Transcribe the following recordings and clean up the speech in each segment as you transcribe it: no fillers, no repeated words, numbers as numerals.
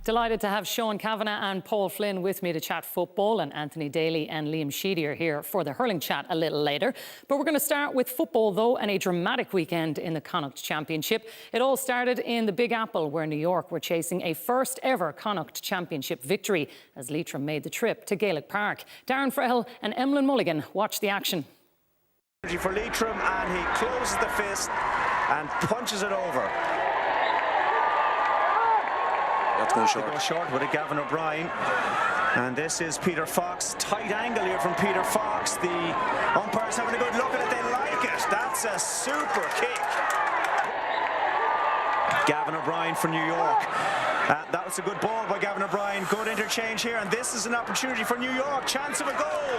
Delighted to have Sean Kavanagh and Paul Flynn with me to chat football, and Anthony Daly and Liam Sheedy are here for the hurling chat a little later. But we're going to start with football though, and a dramatic weekend in the Connacht Championship. It all started in the Big Apple, where New York were chasing a first ever Connacht Championship victory as Leitrim made the trip to Gaelic Park. Darren Frehel and Emlyn Mulligan watched the action. For Leitrim, and he closes the fist and punches it over. That's going short. They go short with a Gavin O'Brien. And this is Peter Fox. Tight angle here from Peter Fox. The umpire's having a good look at it. They like it. That's a super kick. Gavin O'Brien for New York. That was a good ball by Gavin O'Brien. Good interchange here, and this is an opportunity for New York. Chance of a goal.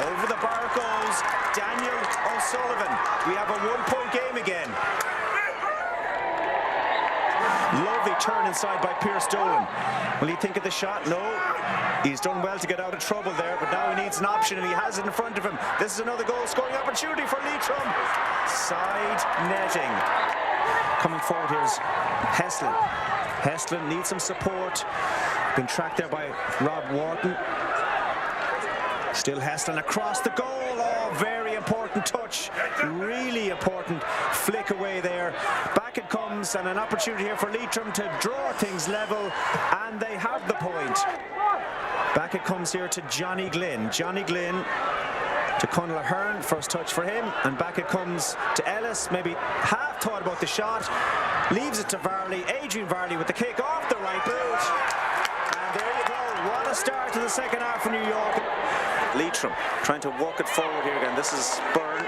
Over the bar goes Daniel O'Sullivan. We have a 1-point game again. Lovely turn inside by Pierce Dolan. Will he think of the shot? No. He's done well to get out of trouble there, but now he needs an option, and he has it in front of him. This is another goal-scoring opportunity for Leitrim. Side netting. Coming forward here is Heslin. Heslin needs some support. Been tracked there by Rob Wharton. Still Heslin across the goal. Oh, very important touch. Really important flick away there. Back it comes, and an opportunity here for Leitrim to draw things level, and they have the point. Back it comes here to Johnny Glynn. Johnny Glynn to Conal Ahern, first touch for him, and back it comes to Ellis. Maybe half thought about the shot, leaves it to Varley. Adrian Varley with the kick off the right boot, and there you go. What a start to the second half for New York. Leitrim trying to walk it forward here again. This is Byrne.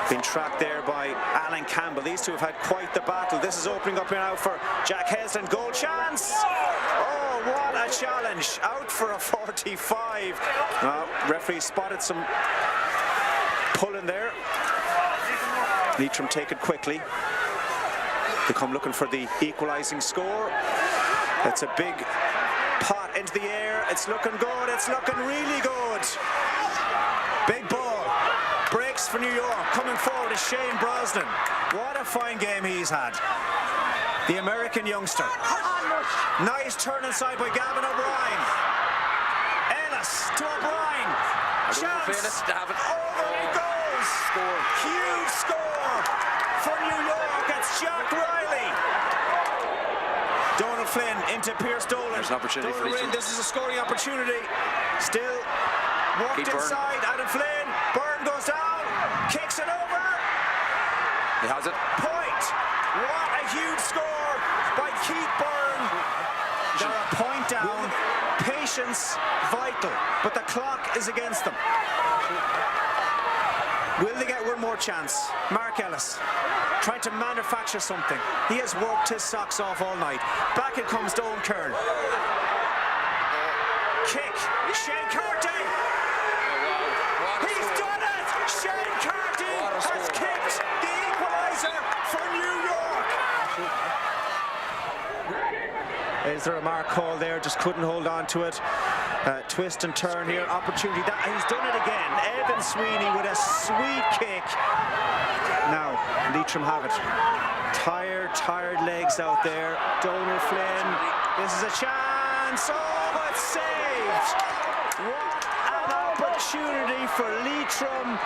Been tracked there by Alan Campbell. These two have had quite the battle. This is opening up here now for Jack Heslin. Goal chance. Oh, what a challenge. Out for a 45. Referee spotted some pulling there. Leitrim take it quickly. They come looking for the equalising score. It's a big pot into the air. It's looking good. It's looking really good. Big ball. Breaks for New York. Coming forward is Shane Brosnan. What a fine game he's had. The American youngster. Nice turn inside by Gavin O'Brien. Ellis to O'Brien. Chance. Over he goes. Huge score for New York. It's Jack Riley. Donald Flynn into Pierce Dolan. There's an opportunity for Leitrim. This is a scoring opportunity. Still walked inside. Adam Flynn. Byrne goes down. Kicks it over. He has it. Point. What a huge score by Keith Byrne. They're a point down. Patience vital, but the clock is against them. Will they get one more chance? Mark Ellis trying to manufacture something. He has worked his socks off all night. Back it comes Doan Kern. Kick. Shane Carty. He's done it. Shane Carty has kicked the equaliser for New York. Is there a mark call there? Just couldn't hold on to it. Twist and turn here. Opportunity. He's done it again. Evan Sweeney with a sweet kick. Now, Leitrim have it. Tired legs out there. Donald Flynn. This is a chance. Oh, it's saved. What an opportunity for Leitrim.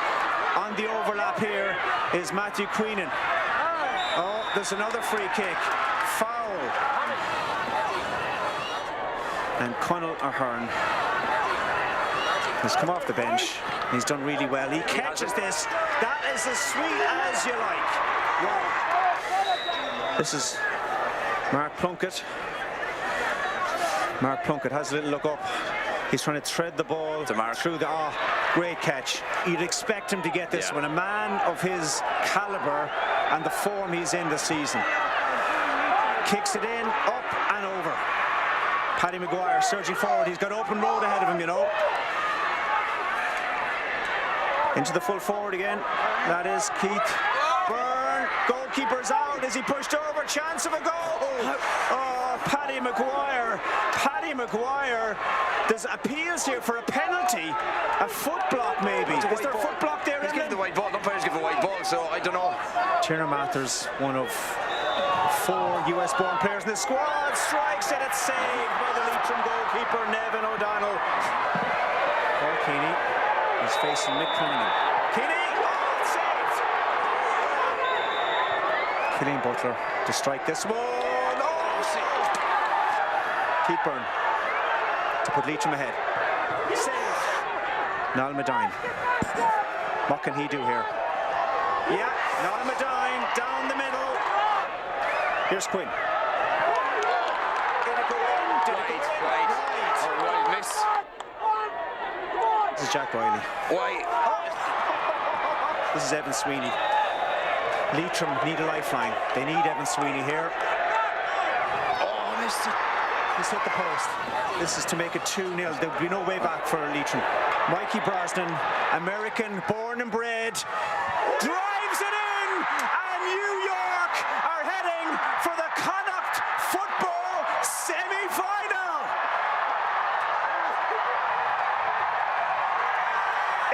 On the overlap here is Matthew Queenan. Oh, there's another free kick. Foul. And Conal Ahern has come off the bench. He's done really well. He catches this. That is as sweet as you like. Wow. This is Mark Plunkett. Mark Plunkett has a little look up. He's trying to thread the ball through the... Oh, great catch. You'd expect him to get this one. A man of his calibre and the form he's in this season. Kicks it in, up and over. Paddy Maguire surging forward. He's got open road ahead of him, you know. Into the full forward again. That is Keith Byrne. Goalkeeper's out. Is he pushed over? Chance of a goal. Oh, Paddy Maguire. Paddy Maguire. There's appeals here for a penalty. A foot block, maybe. Is there a foot block there? He's giving the white ball. Umpires give the white ball, so I don't know. Tiernan Mathers, one of 4 US-born players in the squad. Strikes and it's saved by the Leitrim goalkeeper, Nevin O'Donnell. Paul Keaney is facing Mick Cunningham. Keaney, oh, it's saved! Killian Butler to strike this one. Oh, saved! Keith Byrne to put Leitrim ahead. Saved! Niall Medine. What can he do here? Yeah, Niall Medine down the middle. Here's Quinn. Did it go in? Did it go in? Right. Oh, right, miss. This is Jack Riley. Why? This is Evan Sweeney. Leitrim need a lifeline. They need Evan Sweeney here. Oh, missed it. He's hit the post. This is to make it 2-0. There'll be no way back for Leitrim. Mikey Brosnan, American, born and bred, drives it in, and New York are heading for the Connacht football semi-final.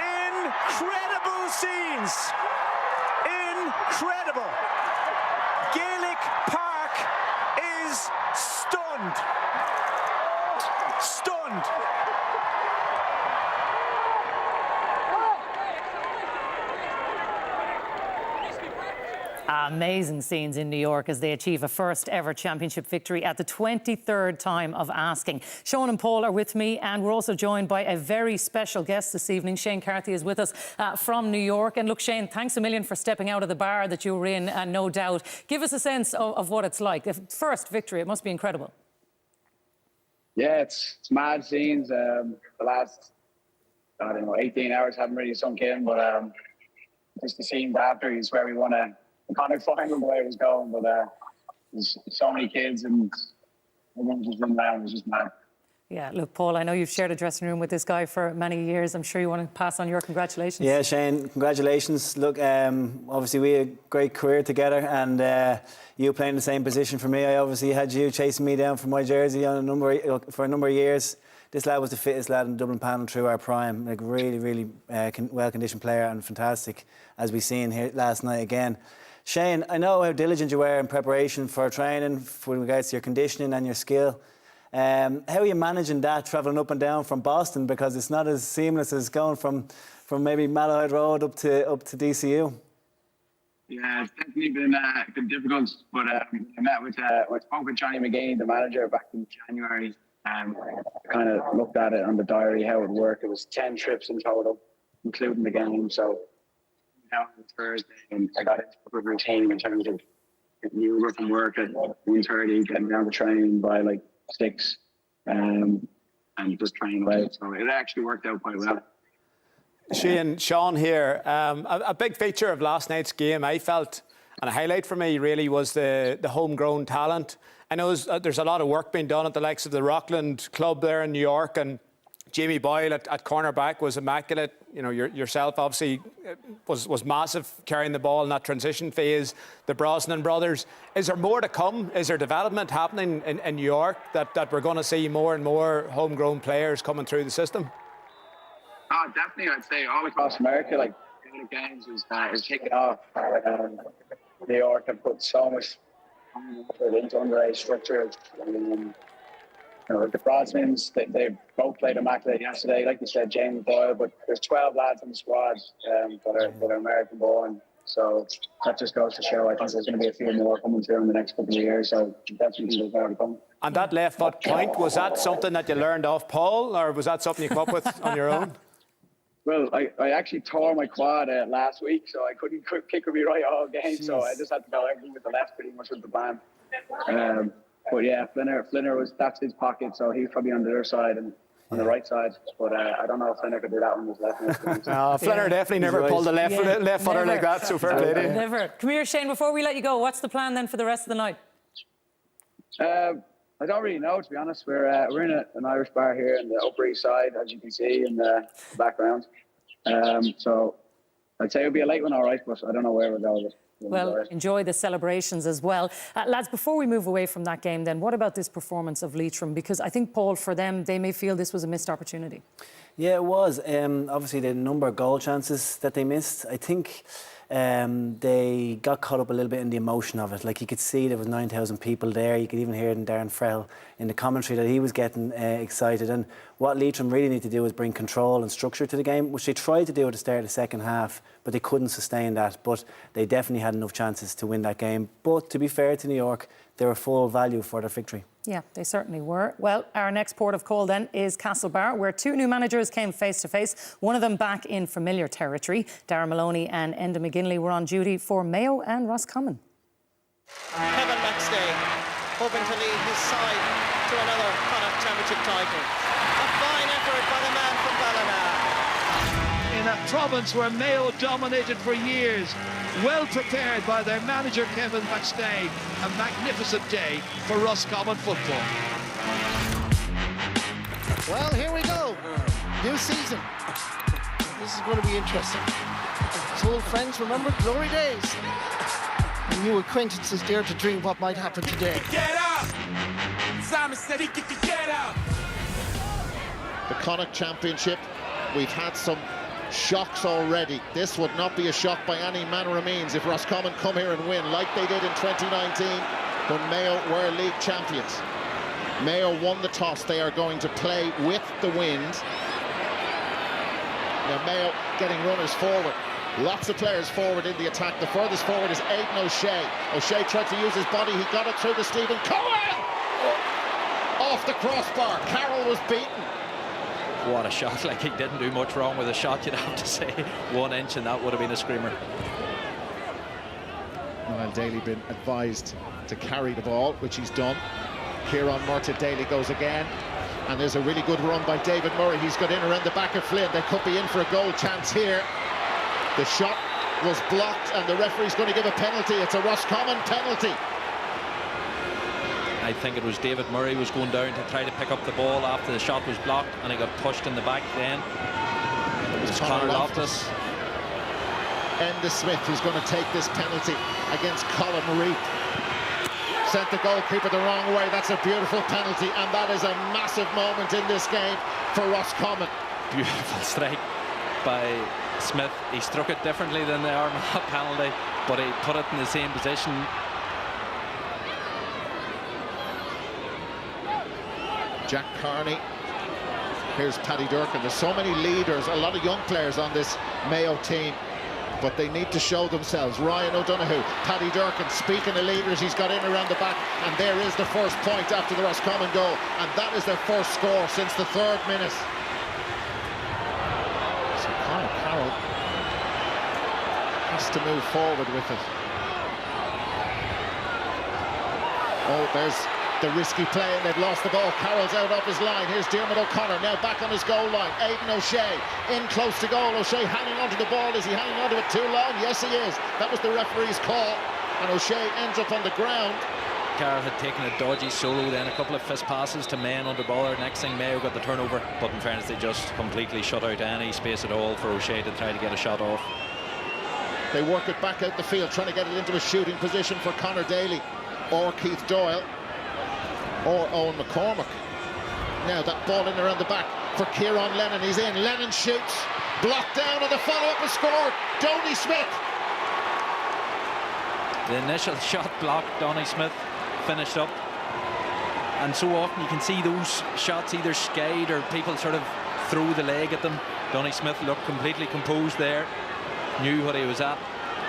Incredible scenes. Incredible. Gaelic Park is stunned. Stunned. Amazing scenes in New York as they achieve a first ever championship victory at the 23rd time of asking. Sean and Paul are with me, and we're also joined by a very special guest this evening. Shane Carthy is with us from New York. And look, Shane, thanks a million for stepping out of the bar that you were in, no doubt. Give us a sense of what it's like. The first victory, it must be incredible. Yeah, it's mad scenes. The last, I don't know, 18 hours haven't really sunk in, but just the scenes after is where we won a Connacht final the way it was going. But there's so many kids and everyone just run around. It was just mad. Yeah, look, Paul, I know you've shared a dressing room with this guy for many years. I'm sure you want to pass on your congratulations. Yeah, Shane, congratulations. Look, obviously we had a great career together, and you playing the same position for me. I obviously had you chasing me down for my jersey for a number of years. This lad was the fittest lad in the Dublin panel through our prime. Like, really well-conditioned player, and fantastic, as we seen here last night again. Shane, I know how diligent you were in preparation for training, with regards to your conditioning and your skill. How are you managing that, travelling up and down from Boston? Because it's not as seamless as going from maybe Malahide Road up to DCU. Yeah, it's definitely been difficult. But I met with spoke with Johnny McGee, the manager, back in January. Kind of looked at it on the diary, how it would work. It was 10 trips in total, including the game. So now on Thursday, and I got into a routine in terms of you were from work at 1:30, getting down to training by like 6, and just training late. So it actually worked out quite well. Shane, Sean here. A big feature of last night's game, I felt, and a highlight for me really, was the homegrown talent. I know there's a lot of work being done at the likes of the Rockland Club there in New York, and Jamie Boyle at cornerback was immaculate. You know, yourself obviously was massive carrying the ball in that transition phase. The Brosnan brothers. Is there more to come? Is there development happening in New York that we're going to see more and more homegrown players coming through the system? Oh, definitely. I'd say all across America, like the games is taking off. New York have put so much into underage structure. The Brosnans, they both played immaculate yesterday. Like you said, Jamie Boyle, but there's 12 lads in the squad that are American born. So that just goes to show, I think there's going to be a few more coming through in the next couple of years. So definitely there's more to come. And that left foot point, was that something that you learned off Paul, or was that something you came up with on your own? Well, I actually tore my quad last week, so I couldn't kick with me right all game. Jeez. So I just had to go everything with the left, pretty much with the plan. But yeah, Flinner that's his pocket, so he's probably on the other side and on the right side. But I don't know if Flinner could do that one with his left. No, Flinner definitely never pulled a left footer like that. So fair play to you. Never. Come here, Shane. Before we let you go, what's the plan then for the rest of the night? I don't really know, to be honest. We're in an Irish bar here in the Upper East Side, as you can see in the background. So I'd say it'll be a late one, all right, but I don't know where we're going. Well, enjoy the celebrations as well. Lads, before we move away from that game then, what about this performance of Leitrim? Because I think, Paul, for them, they may feel this was a missed opportunity. Yeah, it was. Obviously, the number of goal chances that they missed, I think they got caught up a little bit in the emotion of it. Like, you could see there was 9,000 people there. You could even hear it in Darren Farrell in the commentary that he was getting excited. And what Leitrim really need to do is bring control and structure to the game, which they tried to do at the start of the second half, but they couldn't sustain that. But they definitely had enough chances to win that game. But to be fair to New York, they were full value for their victory. Yeah, they certainly were. Well, our next port of call then is Castlebar, where two new managers came face to face, one of them back in familiar territory. Darragh Maloney and Enda McGinley were on duty for Mayo and Roscommon. Kevin McStay hoping to lead his side to another Connacht Championship title. A fine effort by the man from Ballina. In a province where Mayo dominated for years, well prepared by their manager Kevin McStay. A magnificent day for Roscommon football. Well, here we go. New season. This is going to be interesting. It's old friends, remember glory days. And new acquaintances dare to dream what might happen today. Get up! Simon said he get the get up. The Connacht Championship, we've had some shocks already. This would not be a shock by any manner of means if Roscommon come here and win like they did in 2019 when Mayo were league champions. Mayo won the toss. They are going to play with the wind. Now Mayo getting runners forward. Lots of players forward in the attack. The furthest forward is Aidan O'Shea. O'Shea tried to use his body. He got it through to Stephen Cohen! Off the crossbar. Carroll was beaten. What a shot. Like, he didn't do much wrong with a shot, you'd have to say. 1 inch and that would have been a screamer. Niall Daly been advised to carry the ball, which he's done. Kieran Murtagh-Daly goes again, and there's a really good run by David Murray. He's got in around the back of Flynn. They could be in for a goal chance here. The shot was blocked and the referee's going to give a penalty. It's a Roscommon penalty. I think it was David Murray was going down to try to pick up the ball after the shot was blocked, and he got pushed in the back then. It was Conor Loftus. Enda Smith who's going to take this penalty against Colin Reap. Sent the goalkeeper the wrong way. That's a beautiful penalty, and that is a massive moment in this game for Roscommon. Beautiful strike by Smith. He struck it differently than the Armagh penalty, but he put it in the same position. Jack Carney. Here's Paddy Durcan. There's so many leaders, a lot of young players on this Mayo team, but they need to show themselves. Ryan O'Donoghue, Paddy Durcan, speaking of leaders, he's got in around the back, and there is the first point after the Roscommon goal, and that is their first score since the 3rd minute. So Conor Carroll has to move forward with it. Oh, there's the risky play, and they've lost the ball. Carroll's out off his line. Here's Diarmuid O'Connor now back on his goal line. Aidan O'Shea in close to goal. O'Shea hanging onto the ball. Is he hanging onto it too long? Yes, he is. That was the referee's call, and O'Shea ends up on the ground. Carroll had taken a dodgy solo, then a couple of fist passes to men under bother. Next thing, Mayo got the turnover, but in fairness, they just completely shut out any space at all for O'Shea to try to get a shot off. They work it back out the field, trying to get it into a shooting position for Conor Daly or Keith Doyle or Owen McCormack. Now that ball in around the back for Kieran Lennon. He's in. Lennon shoots. Blocked down, and the follow-up is scored. Donny Smith. The initial shot blocked. Donny Smith finished up. And so often you can see those shots either skied or people sort of throw the leg at them. Donny Smith looked completely composed there. Knew what he was at.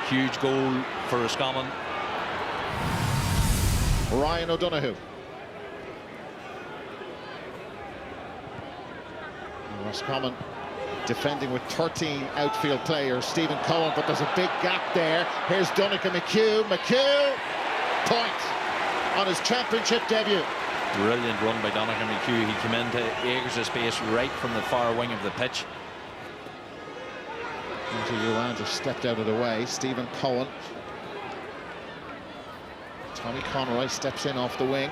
Huge goal for Roscommon. Ryan O'Donoghue. Roscommon defending with 13 outfield players. Stephen Cohen, but there's a big gap there. Here's Donncha McHugh. McHugh, point on his championship debut. Brilliant run by Donncha McHugh. He came into acres of space right from the far wing of the pitch. Yuan just stepped out of the way. Stephen Cohen. Tommy Conroy steps in off the wing.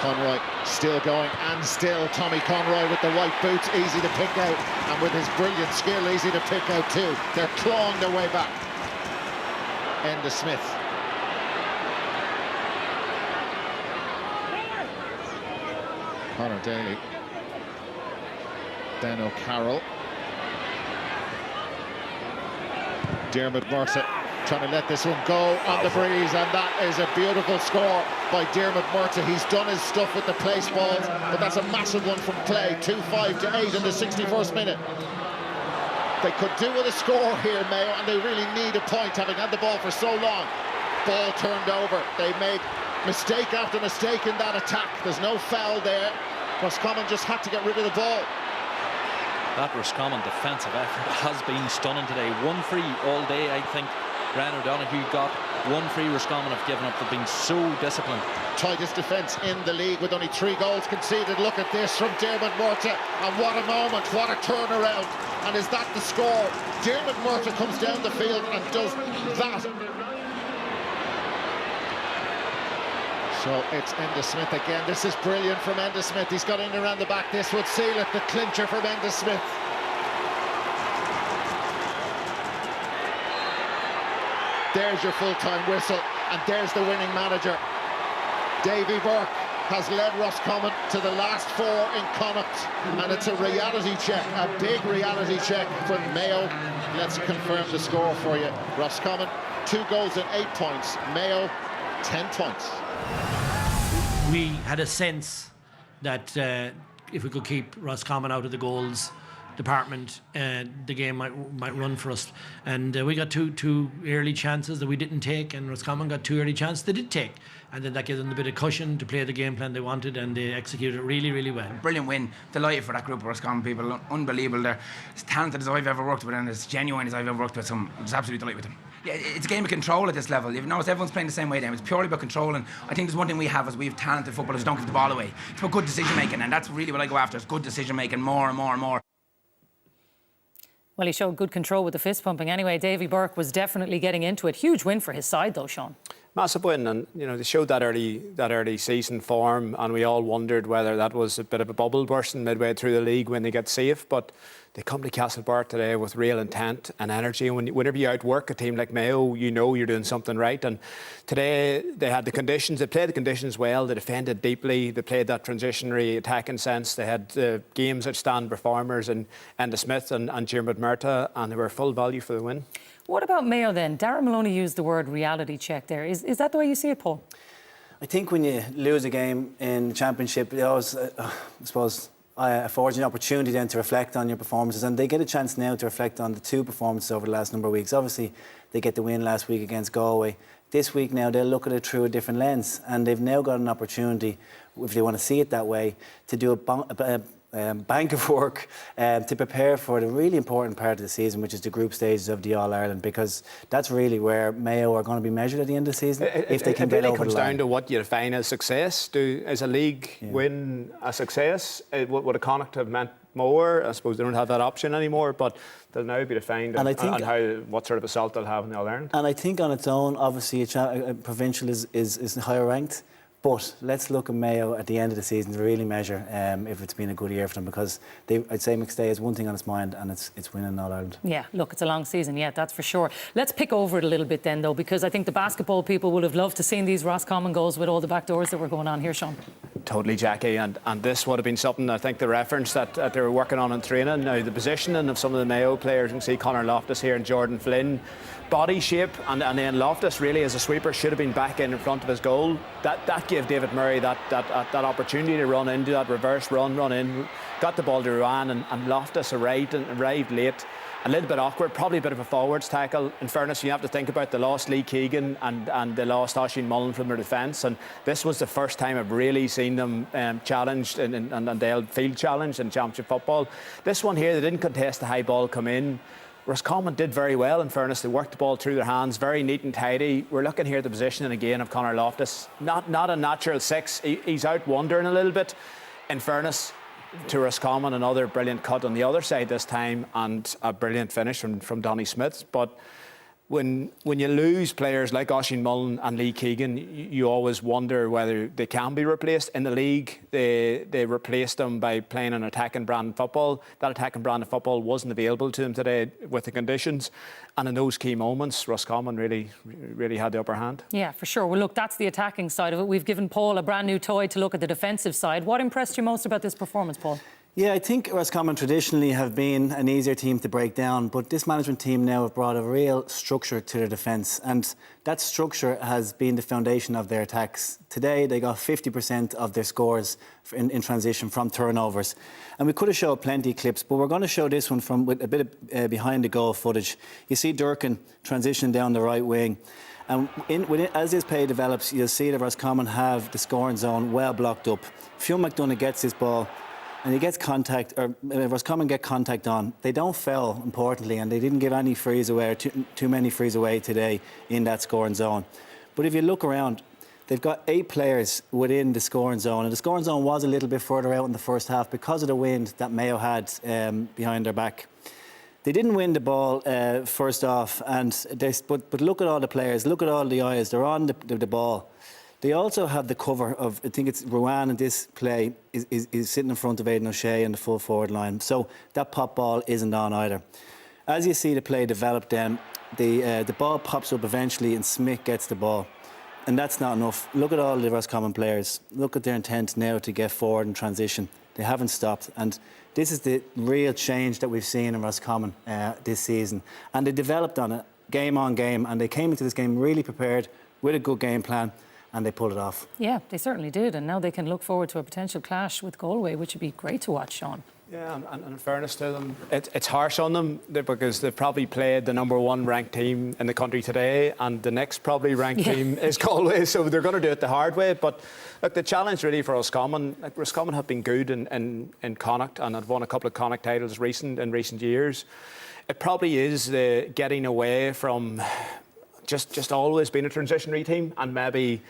Conroy still going, and still Tommy Conroy with the white boots, easy to pick out, and with his brilliant skill, easy to pick out too. They're clawing their way back. Enda Smith. Conor Daly. Dan O'Carroll. Dermot Murtagh trying to let this one go on the breeze, and that is a beautiful score by Dermot Murtagh. He's done his stuff with the place balls, but that's a massive one from Clay. 2-5 to 8 in the 61st minute. They could do with a score here, Mayo, and they really need a point, having had the ball for so long. Ball turned over. They made mistake after mistake in that attack. There's no foul there. Roscommon just had to get rid of the ball. That Roscommon defensive effort has been stunning today. 1 free all day, I think. Ryan O'Donoghue got 1 free. Roscommon have given up. They've been so disciplined. Tightest defence in the league with only 3 goals conceded. Look at this from Dermot Murtagh, and what a moment, what a turnaround. And is that the score? Dermot Murtagh comes down the field and does that. So it's Enda Smith again. This is brilliant from Enda Smith. He's got in around the back. This would seal it, the clincher from Enda Smith. There's your full-time whistle, and there's the winning manager. Davy Burke has led Roscommon to the last 4 in Connacht, and it's a reality check, a big reality check for Mayo. Let's confirm the score for you. Roscommon, 2 goals and 8 points. Mayo, 10 points. We had a sense that if we could keep Roscommon out of the goals department, the game might run for us. And we got two early chances that we didn't take, and Roscommon got 2 early chances they did take. And then that gave them a bit of cushion to play the game plan they wanted, and they executed it really, really well. Brilliant win. Delighted for that group of Roscommon people. Unbelievable. They're as talented as I've ever worked with, and as genuine as I've ever worked with. So I'm just absolutely delighted with them. Yeah, it's a game of control at this level. You've noticed everyone's playing the same way now. It's purely about control, and I think there's one thing we have is we have talented footballers who don't give the ball away. It's about good decision making, and that's really what I go after, is good decision making, more and more and more. Well, he showed good control with the fist pumping anyway. Davy Burke was definitely getting into it. Huge win for his side though, Sean. Massive win, and you know they showed that early season form, and we all wondered whether that was a bit of a bubble bursting midway through the league when they get safe. But they come to Castlebar today with real intent and energy. And whenever you outwork a team like Mayo, you know you're doing something right. And today they had the conditions. They played the conditions well. They defended deeply. They played that transitionary attacking sense. They had games outstanding performers in Enda Smith and Dermot Murtagh, and they were full value for the win. What about Mayo then? Darren Maloney used the word reality check there. Is that the way you see it, Paul? I think when you lose a game in the Championship, it always, I suppose, affords you an opportunity then to reflect on your performances, and they get a chance now to reflect on the 2 performances over the last number of weeks. Obviously, they get the win last week against Galway. This week now, they'll look at it through a different lens, and they've now got an opportunity, if they want to see it that way, to do a bank of work to prepare for the really important part of the season, which is the group stages of the All-Ireland, because that's really where Mayo are going to be measured at the end of the season, if they can get over the line. It really comes down to what you define as success. Is a league win a success? Would a Connacht have meant more? I suppose they don't have that option anymore, but they'll now be defined on what sort of assault they'll have in the All-Ireland. And I think on its own, obviously, a provincial is higher ranked. But let's look at Mayo at the end of the season to really measure if it's been a good year for them, because I'd say McStay has one thing on its mind, and it's winning All-Ireland. Yeah, look, it's a long season, yeah, that's for sure. Let's pick over it a little bit then, though, because I think the basketball people would have loved to seen these Roscommon goals with all the back doors that were going on here, Sean. Totally, Jackie, and this would have been something, I think, the reference that they were working on in training. Now, the positioning of some of the Mayo players, you can see Conor Loftus here and Jordan Flynn, body shape, and then Loftus really as a sweeper should have been back in front of his goal. That gave David Murray that opportunity to run into that reverse run in, got the ball to Ruan, and Loftus arrived late. A little bit awkward, probably a bit of a forwards tackle. In fairness, you have to think about the lost Lee Keegan and the lost Oisin Mullen from their defence, and this was the first time I've really seen them challenged and they'll field challenged in Championship football. This one here, they didn't contest the high ball come in. Roscommon did very well, in fairness. They worked the ball through their hands, very neat and tidy. We're looking here at the positioning again of Conor Loftus. Not a natural 6. He's out wandering a little bit. In fairness to Roscommon, another brilliant cut on the other side this time, and a brilliant finish from Donny Smith. But when you lose players like Oisin Mullen and Lee Keegan, you always wonder whether they can be replaced. In the league, they replaced them by playing an attacking brand of football. That attacking brand of football wasn't available to them today with the conditions. And in those key moments, Roscommon really had the upper hand. Yeah, for sure. Well, look, that's the attacking side of it. We've given Paul a brand new toy to look at the defensive side. What impressed you most about this performance, Paul? Yeah, I think Roscommon traditionally have been an easier team to break down, but this management team now have brought a real structure to their defence, and that structure has been the foundation of their attacks. Today, they got 50% of their scores in transition from turnovers. And we could have showed plenty of clips, but we're going to show this one with a bit of behind the goal footage. You see Durkin transitioning down the right wing. And as this play develops, you'll see that Roscommon have the scoring zone well blocked up. Fionn McDonagh gets this ball, and he gets contact, or Roscommon get contact on. They don't foul, importantly, and they didn't give any frees away, or too many frees away today in that scoring zone. But if you look around, they've got 8 players within the scoring zone, and the scoring zone was a little bit further out in the first half because of the wind that Mayo had behind their back. They didn't win the ball first off, but look at all the players, look at all the eyes, they're on the ball. They also have the cover of, I think it's Ruan in this play, is sitting in front of Aidan O'Shea in the full forward line. So that pop ball isn't on either. As you see the play develop then, the ball pops up eventually and Smith gets the ball. And that's not enough. Look at all the Roscommon players. Look at their intent now to get forward in transition. They haven't stopped. And this is the real change that we've seen in Roscommon this season. And they developed on it, game on game. And they came into this game really prepared with a good game plan. And they pulled it off. Yeah, they certainly did. And now they can look forward to a potential clash with Galway, which would be great to watch, Sean. Yeah, and in fairness to them, it's harsh on them because they've probably played the #1 ranked team in the country today, and the next probably ranked team is Galway, so they're going to do it the hard way. But look, the challenge really for Roscommon, Roscommon have been good in Connacht and have won a couple of Connacht titles in recent years. It probably is the getting away from just always being a transitionary team, and maybe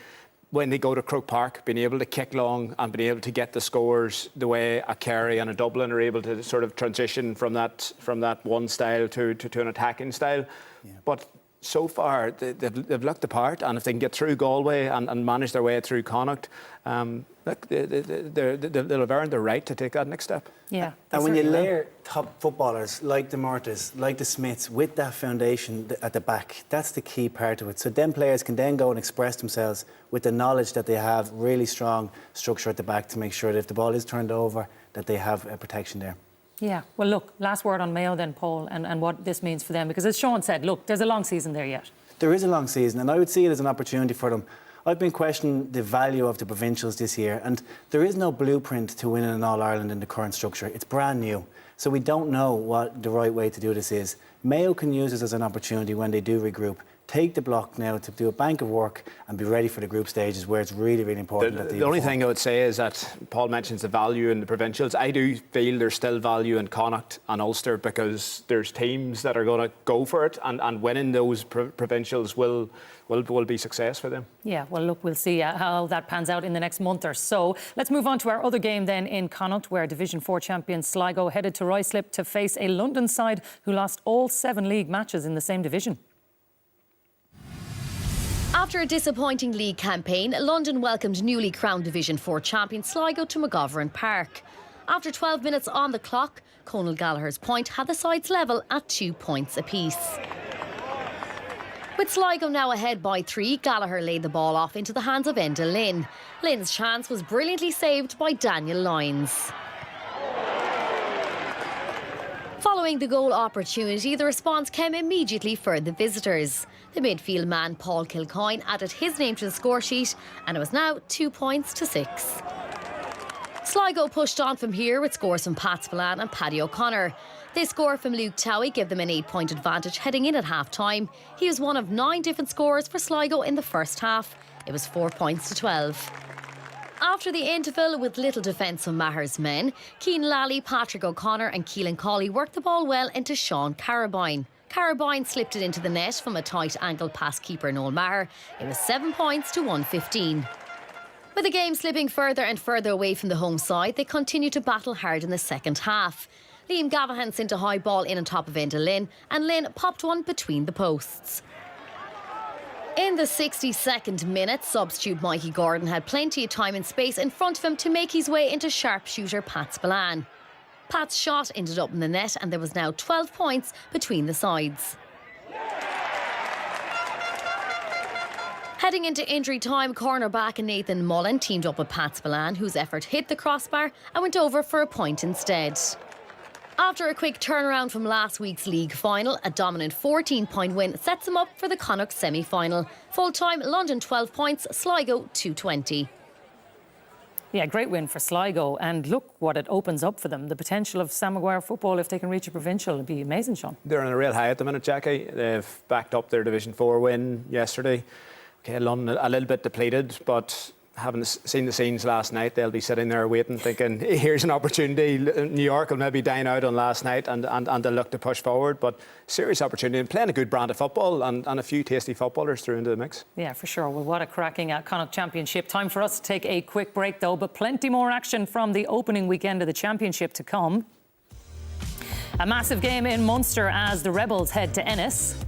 when they go to Croke Park, being able to kick long and being able to get the scores the way a Kerry and a Dublin are able to sort of transition from that one style to an attacking style. Yeah. But so far, they've looked the part, and if they can get through Galway and manage their way through Connacht, look, they'll have earned the right to take that next step. Yeah. And when you layer top footballers like the Murtaghs, like the Smiths, with that foundation at the back, that's the key part of it. So then players can then go and express themselves with the knowledge that they have really strong structure at the back to make sure that if the ball is turned over, that they have protection there. Yeah, well, look, last word on Mayo then, Paul, and what this means for them. Because as Sean said, look, there's a long season there yet. There is a long season, and I would see it as an opportunity for them. I've been questioning the value of the provincials this year, and there is no blueprint to winning an All-Ireland in the current structure. It's brand new, so we don't know what the right way to do this is. Mayo can use this as an opportunity when they do regroup. Take the block now to do a bank of work and be ready for the group stages where it's really, really important. The only thing I would say is that Paul mentions the value in the provincials. I do feel there's still value in Connacht and Ulster because there's teams that are going to go for it, and winning those provincials will be success for them. Yeah, well, look, we'll see how that pans out in the next month or so. Let's move on to our other game then in Connacht, where Division 4 champion Sligo headed to Ruislip to face a London side who lost all 7 league matches in the same division. After a disappointing league campaign, London welcomed newly crowned Division 4 champion Sligo to McGovern Park. After 12 minutes on the clock, Conal Gallagher's point had the sides level at 2 points apiece. With Sligo now ahead by 3, Gallagher laid the ball off into the hands of Enda Lynn. Lynn's chance was brilliantly saved by Daniel Lyons. Following the goal opportunity, the response came immediately for the visitors. The midfield man Paul Kilcoyne added his name to the score sheet, and it was now 2 points to 6. Sligo pushed on from here with scores from Pat Spillane and Paddy O'Connor. This score from Luke Towie gave them an 8-point advantage heading in at half-time. He was one of 9 different scorers for Sligo in the first half. It was 4 points to 12. After the interval, with little defence from Maher's men, Cian Lally, Patrick O'Connor and Keelan Cawley worked the ball well into Sean Carabine. Carabine slipped it into the net from a tight angle past keeper Noel Maher. It was 7 points to 115. With the game slipping further and further away from the home side, they continued to battle hard in the second half. Liam Gavahan sent a high ball in on top of Enda Lynn, and Lynn popped one between the posts. In the 62nd minute, substitute Mikey Gordon had plenty of time and space in front of him to make his way into sharpshooter Pat Spillane. Pat's shot ended up in the net, and there was now 12 points between the sides. Heading into injury time, cornerback Nathan Mullen teamed up with Pat Spillane, whose effort hit the crossbar and went over for a point instead. After a quick turnaround from last week's league final, a dominant 14-point win sets them up for the Connacht semi-final. Full-time, London 12 points, Sligo 220. Yeah, great win for Sligo, and look what it opens up for them. The potential of Sam Maguire football, if they can reach a provincial, would be amazing, Sean. They're on a real high at the minute, Jackie. They've backed up their Division 4 win yesterday. Okay, London a little bit depleted, but having seen the scenes last night, they'll be sitting there waiting, thinking, here's an opportunity. New York will maybe dine out on last night and they'll look to push forward, but serious opportunity and playing a good brand of football and a few tasty footballers through into the mix. Yeah, for sure. Well, what a cracking Connacht Championship. Time for us to take a quick break, though, but plenty more action from the opening weekend of the Championship to come. A massive game in Munster as the Rebels head to Ennis.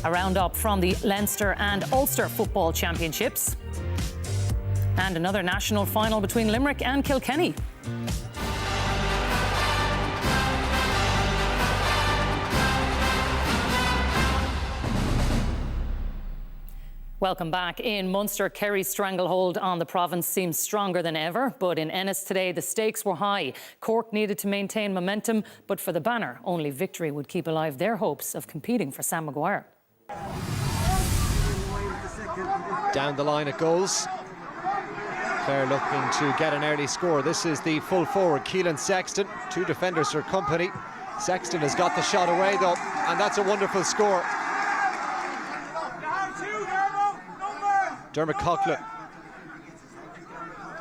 A round-up from the Leinster and Ulster Football Championships. And another national final between Limerick and Kilkenny. Welcome back. In Munster, Kerry's stranglehold on the province seems stronger than ever, but in Ennis today the stakes were high. Cork needed to maintain momentum, but for the banner, only victory would keep alive their hopes of competing for Sam Maguire. Down the line it goes. Clare looking to get an early score. This is the full forward, Keelan Sexton. Two defenders for company. Sexton has got the shot away though, and that's a wonderful score. Dermot Coughlin.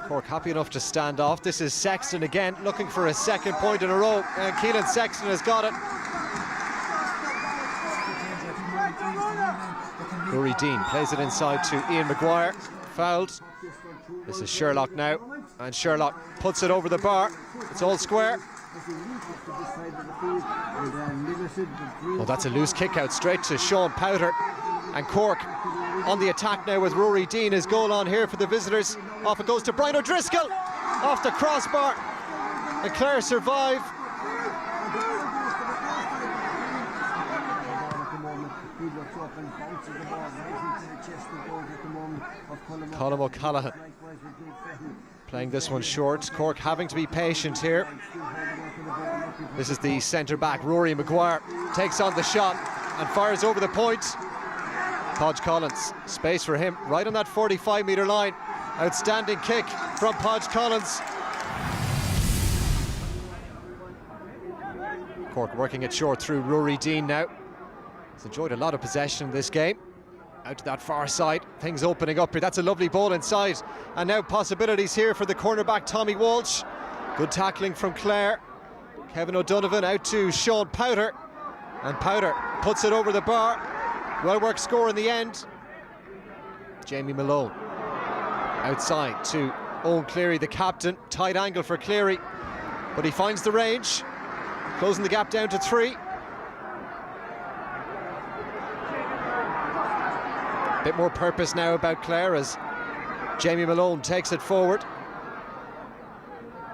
Cork happy enough to stand off. This is Sexton again, looking for a second point in a row, and Keelan Sexton has got it. Rory Dean plays it inside to Ian Maguire. Fouled. This is Sherlock now, and Sherlock puts it over the bar. It's all square. Well, that's a loose kick out straight to Sean Powter, and Cork on the attack now with Rory Dean. His goal on here for the visitors. Off it goes to Brian O'Driscoll, off the crossbar, and Clare survive. Colm O'Callaghan playing this one short. Cork having to be patient here. This is the centre back, Rory Maguire, takes on the shot and fires over the point. Podge Collins, space for him right on that 45-metre line. Outstanding kick from Podge Collins. Cork working it short through Rory Dean now. He's enjoyed a lot of possession in this game. Out to that far side, things opening up here. That's a lovely ball inside, and now possibilities here for the cornerback Tommy Walsh. Good tackling from Clare. Kevin O'Donovan out to Sean Powter, and Powter puts it over the bar. Well worked score in the end. Jamie Malone outside to Owen Cleary, the captain. Tight angle for Cleary, but he finds the range, closing the gap down to 3. Bit more purpose now about Clare as Jamie Malone takes it forward.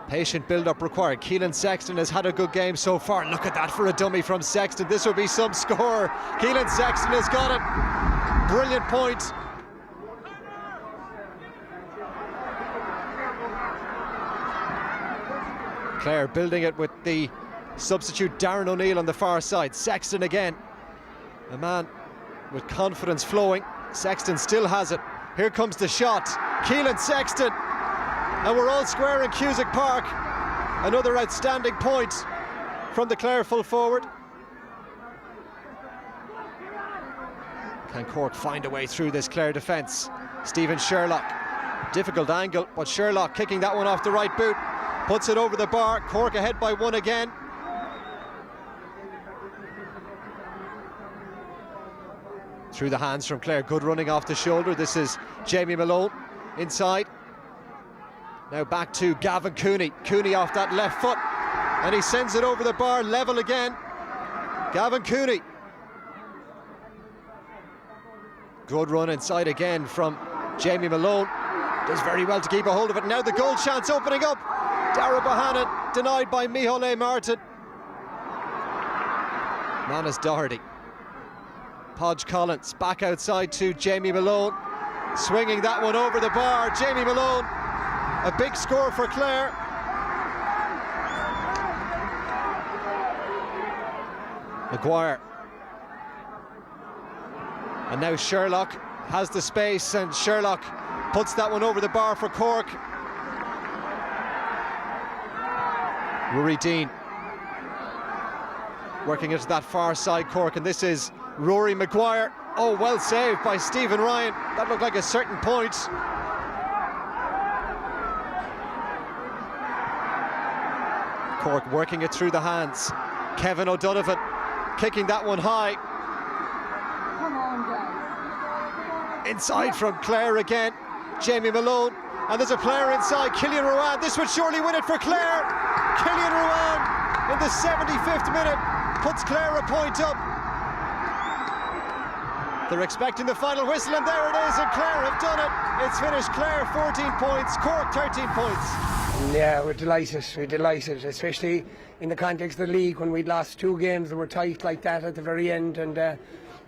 Patient build-up required. Keelan Sexton has had a good game so far. Look at that for a dummy from Sexton. This will be some score. Keelan Sexton has got it. Brilliant point. Clare building it with the substitute Darren O'Neill on the far side. Sexton again. A man with confidence flowing. Sexton still has it. Here comes the shot. Keelan Sexton. And we're all square in Cusack Park. Another outstanding point from the Clare full forward. Can Cork find a way through this Clare defence? Stephen Sherlock. Difficult angle, but Sherlock kicking that one off the right boot. Puts it over the bar. Cork ahead by 1 again. Through the hands from Clare, good running off the shoulder. This is Jamie Malone inside. Now back to Gavin Cooney. Cooney off that left foot, and he sends it over the bar, level again. Gavin Cooney. Good run inside again from Jamie Malone. Does very well to keep a hold of it. Now the goal chance opening up. Dara Bohannon denied by Micheál Martin. Manus Doherty. Podge Collins back outside to Jamie Malone. Swinging that one over the bar. Jamie Malone, a big score for Clare. Maguire. And now Sherlock has the space, and Sherlock puts that one over the bar for Cork. Rory Dean working into that far side, Cork, and this is Rory Maguire. Oh, well saved by Stephen Ryan. That looked like a certain point. Cork working it through the hands. Kevin O'Donovan kicking that one high. Inside from Clare again. Jamie Malone. And there's a player inside, Killian Rowan. This would surely win it for Clare. Killian Rowan in the 75th minute puts Clare a point up. They're expecting the final whistle, and there it is, and Clare have done it. It's finished. Clare 14 points, Cork 13 points. Yeah, we're delighted, especially in the context of the league when we'd lost 2 games that were tight like that at the very end, and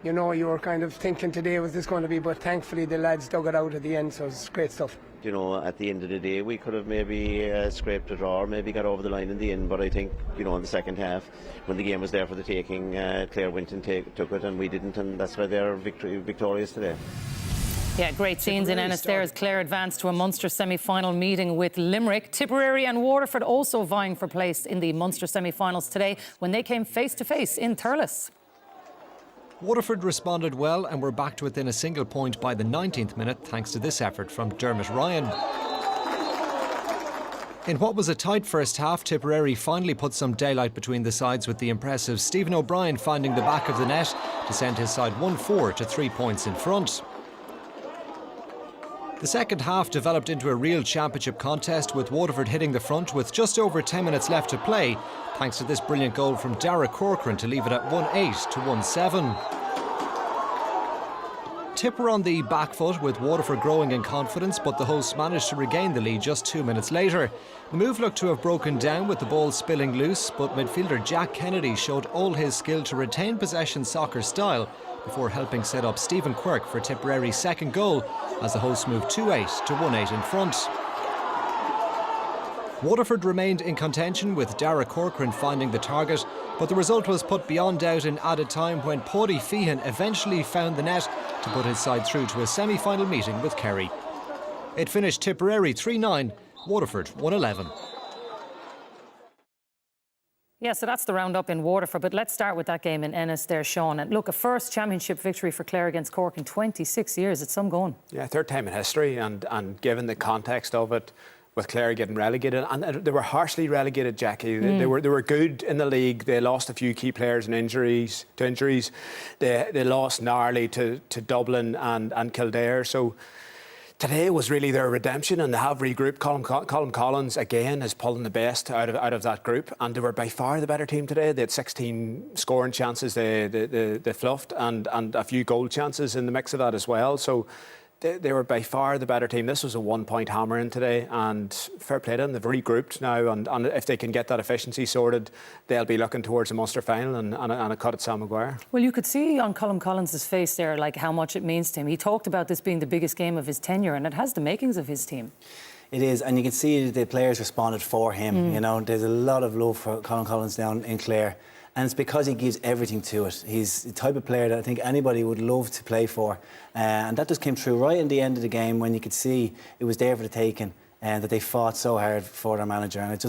you know, you were kind of thinking today was this going to be, but thankfully the lads dug it out at the end, so it's great stuff. You know, at the end of the day, we could have maybe scraped a draw, or maybe got over the line in the end. But I think, you know, in the second half, when the game was there for the taking, Clare went and took it, and we didn't, and that's why they're victorious today. Yeah, great scenes in Ennis there as Clare advanced to a Munster semi-final meeting with Limerick. Tipperary and Waterford also vying for place in the Munster semi-finals today when they came face-to-face in Thurles. Waterford responded well and were back to within a single point by the 19th minute thanks to this effort from Dermot Ryan. In what was a tight first half, Tipperary finally put some daylight between the sides with the impressive Stephen O'Brien finding the back of the net to send his side 1-4 to 3 points in front. The second half developed into a real championship contest with Waterford hitting the front with just over 10 minutes left to play thanks to this brilliant goal from Dara Corcoran to leave it at 1-8 to 1-7. Tip were on the back foot with Waterford growing in confidence, but the hosts managed to regain the lead just 2 minutes later. The move looked to have broken down with the ball spilling loose, but midfielder Jack Kennedy showed all his skill to retain possession soccer style before helping set up Stephen Quirk for Tipperary's second goal as the hosts moved 2-8 to 1-8 in front. Waterford remained in contention with Dara Corcoran finding the target, but the result was put beyond doubt in added time when Paddy Feehan eventually found the net to put his side through to a semi-final meeting with Kerry. It finished Tipperary 3-9, Waterford 1-11. Yeah, so that's the roundup in Waterford, but let's start with that game in Ennis there, Sean. And look, a first championship victory for Clare against Cork in 26 years. It's some going. Yeah, third time in history, and given the context of it, with Clare getting relegated, and they were harshly relegated, Jackie. They were good in the league. They lost a few key players to injuries. They lost narrowly to Dublin and Kildare. So today was really their redemption, and they have regrouped. Colm Collins again is pulling the best out of that group, and they were by far the better team today. They had 16 scoring chances they fluffed, and a few goal chances in the mix of that as well. So they were by far the better team. This was a 1 point hammering today, and fair play to them. They've regrouped now, and if they can get that efficiency sorted, they'll be looking towards a Munster final and a cut at Sam Maguire. Well, you could see on Colm Collins' face there, like how much it means to him. He talked about this being the biggest game of his tenure, and it has the makings of his team. It is, and you can see the players responded for him. You know, there's a lot of love for Colm Collins down in Clare. And it's because he gives everything to it. He's the type of player that I think anybody would love to play for. And that just came through right in the end of the game when you could see it was there for the taking and that they fought so hard for their manager. And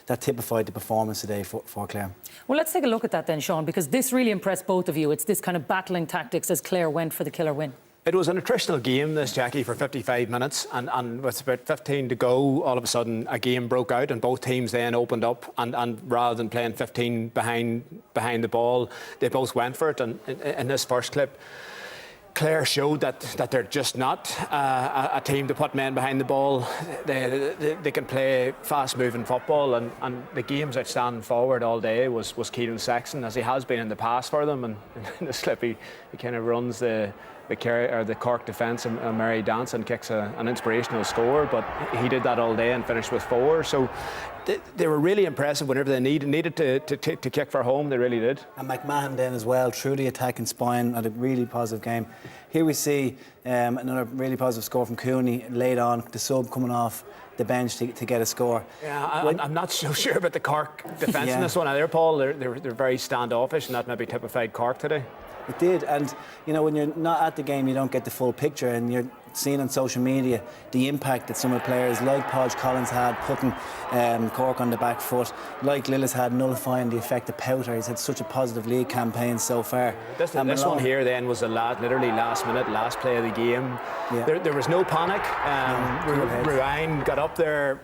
that typified the performance today for Clare. Well, let's take a look at that then, Sean, because this really impressed both of you. It's this kind of battling tactics as Clare went for the killer win. It was an attritional game, this, Jackie, for 55 minutes, and with about 15 to go, all of a sudden a game broke out, and both teams then opened up, and rather than playing 15 behind the ball, they both went for it. And in this first clip, Clare showed that they're just not a team to put men behind the ball. They can play fast-moving football, and the game's outstanding forward all day was Keelan Sexton, as he has been in the past for them. And in the slip, he kind of runs the Cork defence, and Mary Danson kicks an inspirational score, but he did that all day and finished with 4. So they were really impressive whenever they needed to kick for home. They really did. And McMahon then as well, through the attacking spine, had a really positive game. Here we see another really positive score from Cooney late on, the sub coming off the bench to get a score. Yeah, I'm not so sure about the Cork defence in this one either, Paul. They're very standoffish, and that maybe typified Cork today. It did, and you know, when you're not at the game, you don't get the full picture, and you're seeing on social media the impact that some of the players like Podge Collins had putting Cork on the back foot, like Lillis had nullifying the effect of Powter. He's had such a positive league campaign so far. This one here then was literally last minute, last play of the game. Yeah. There was no panic. Ruane got up there.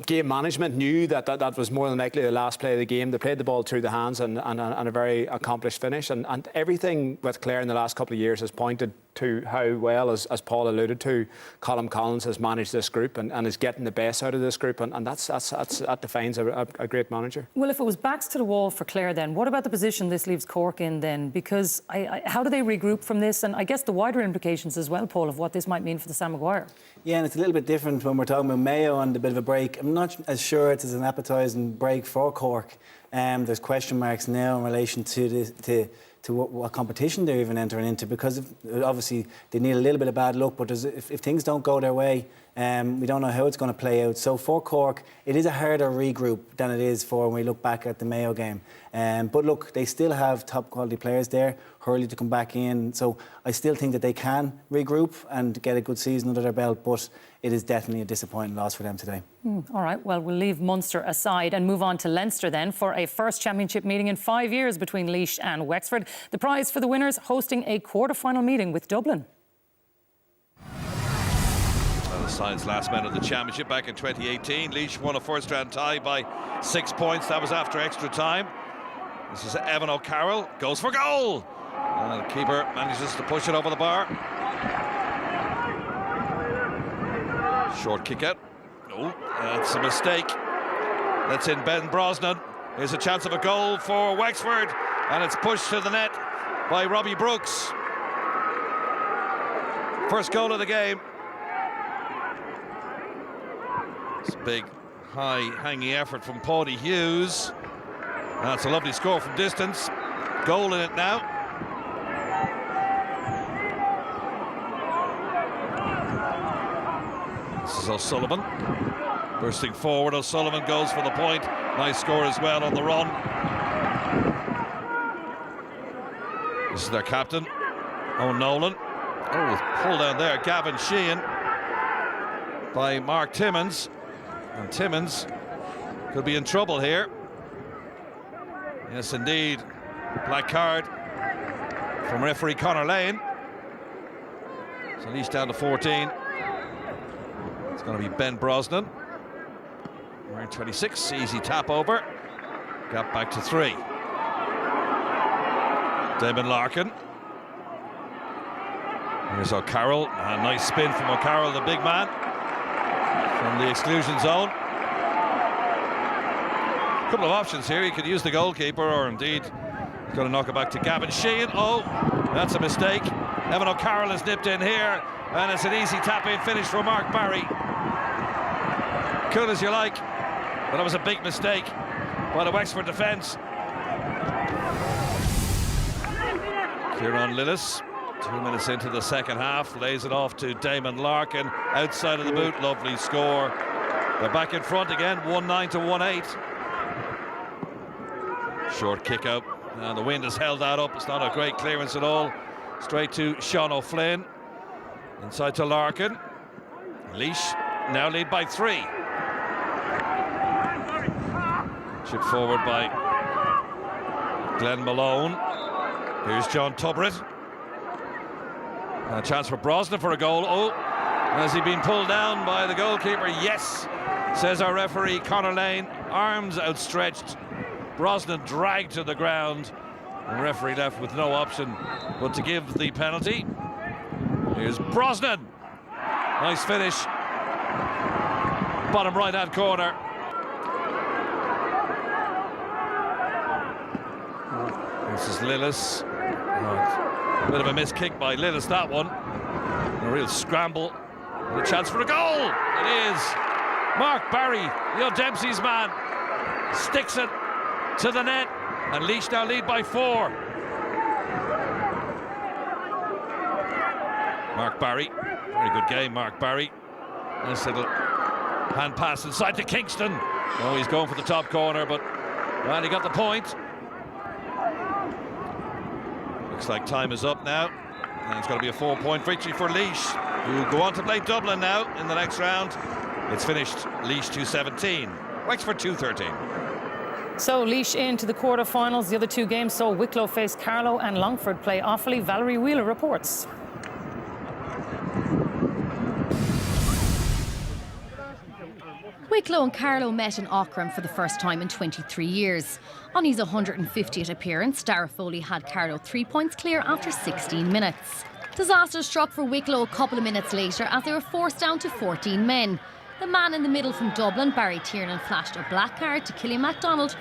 Game management knew that was more than likely the last play of the game. They played the ball through the hands and a very accomplished finish. And everything with Clare in the last couple of years has pointed to how well, as Paul alluded to, Colm Collins has managed this group and is getting the best out of this group, and that defines a great manager. Well, if it was backs to the wall for Clare, then what about the position this leaves Cork in then? Because how do they regroup from this? And I guess the wider implications as well, Paul, of what this might mean for the Sam Maguire. Yeah, and it's a little bit different when we're talking about Mayo and a bit of a break. I'm not as sure it's as an appetising break for Cork. There's question marks now in relation to what competition they're even entering into, because obviously they need a little bit of bad luck, but if things don't go their way, we don't know how it's going to play out. So for Cork, it is a harder regroup than it is for when we look back at the Mayo game. But look, they still have top quality players there, Hurley to come back in. So I still think that they can regroup and get a good season under their belt, but it is definitely a disappointing loss for them today. All right, well, we'll leave Munster aside and move on to Leinster then for a first championship meeting in 5 years between Laois and Wexford. The prize for the winners hosting a quarter-final meeting with Dublin. Well, the sides last met of the championship back in 2018. Laois won a first-round tie by 6 points. That was after extra time. This is Evan O'Carroll, goes for goal! And the keeper manages to push it over the bar. Short kick out. No, that's a mistake. That's in Ben Brosnan. Here's a chance of a goal for Wexford, and it's pushed to the net by Robbie Brooks. First goal of the game. It's a big, high-hanging effort from Paudie Hughes. That's a lovely score from distance. Goal in it now. This is O'Sullivan. Bursting forward, O'Sullivan goes for the point. Nice score as well on the run. This is their captain, O'Nolan. Oh, pulled down there, Gavin Sheehan by Mark Timmins. And Timmins could be in trouble here. Yes, indeed. Black card from referee Conor Lane. So Laois down to 14. It's going to be Ben Brosnan. Wearing 26, easy tap over. Gap back to 3. Damon Larkin. Here's O'Carroll. A nice spin from O'Carroll, the big man, from the exclusion zone. A couple of options here. He could use the goalkeeper, or indeed he's going to knock it back to Gavin Sheehan. Oh, that's a mistake. Evan O'Carroll has nipped in here, and it's an easy tap-in finish for Mark Barry. Cool as you like, but it was a big mistake by the Wexford defence. Kieran Lillis, 2 minutes into the second half, lays it off to Damon Larkin, outside of the boot, lovely score. They're back in front again, 1-9 to 1-8. Short kick out, and the wind has held that up. It's not a great clearance at all. Straight to Sean O'Flynn, inside to Larkin. Laois now lead by 3. Chip forward by Glenn Malone. Here's John Tubritt. And a chance for Brosnan for a goal. Oh, has he been pulled down by the goalkeeper? Yes, says our referee Conor Lane. Arms outstretched. Brosnan dragged to the ground. And the referee left with no option but to give the penalty. Here's Brosnan. Nice finish. Bottom right-hand corner. This is Lillis. Bit of a missed kick by Lillis, that one. A real scramble. And a chance for a goal. It is. Mark Barry, Leo Dempsey's man, sticks it to the net. And Laois now lead by 4. Mark Barry. Very good game, Mark Barry. Nice little hand pass inside to Kingston. Oh, he's going for the top corner, but well, he got the point. Looks like time is up now, and it's going to be a 4-point victory for Laois, who go on to play Dublin now in the next round. It's finished Laois 2-17, Wexford 2-13. So Laois into the quarter-finals. The other two games saw Wicklow face Carlow and Longford play Offaly. Valerie Wheeler reports. Wicklow and Carlow met in Aughrim for the first time in 23 years. On his 150th appearance, Dara Foley had Carlow 3 points clear after 16 minutes. Disaster struck for Wicklow a couple of minutes later as they were forced down to 14 men. The man in the middle from Dublin, Barry Tiernan, flashed a black card to Killian MacDonald.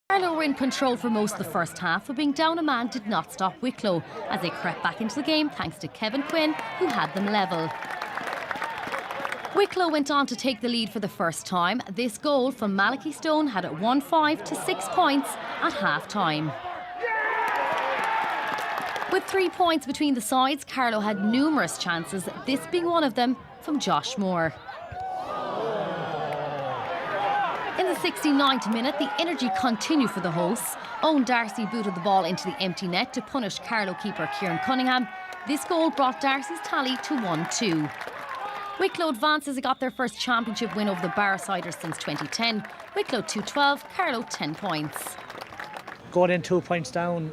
Carlow were in control for most of the first half, but being down a man did not stop Wicklow as they crept back into the game thanks to Kevin Quinn, who had them level. Wicklow went on to take the lead for the first time. This goal from Malachy Stone had it 1-5 to 6 points at half-time. With 3 points between the sides, Carlow had numerous chances, this being one of them from Josh Moore. In the 69th minute, the energy continued for the hosts. Owen Darcy booted the ball into the empty net to punish Carlow keeper Kieran Cunningham. This goal brought Darcy's tally to 1-2. Wicklow advances got their first championship win over the Barrow-siders since 2010. Wicklow 2-12, Carlow 10 points. Going in 2 points down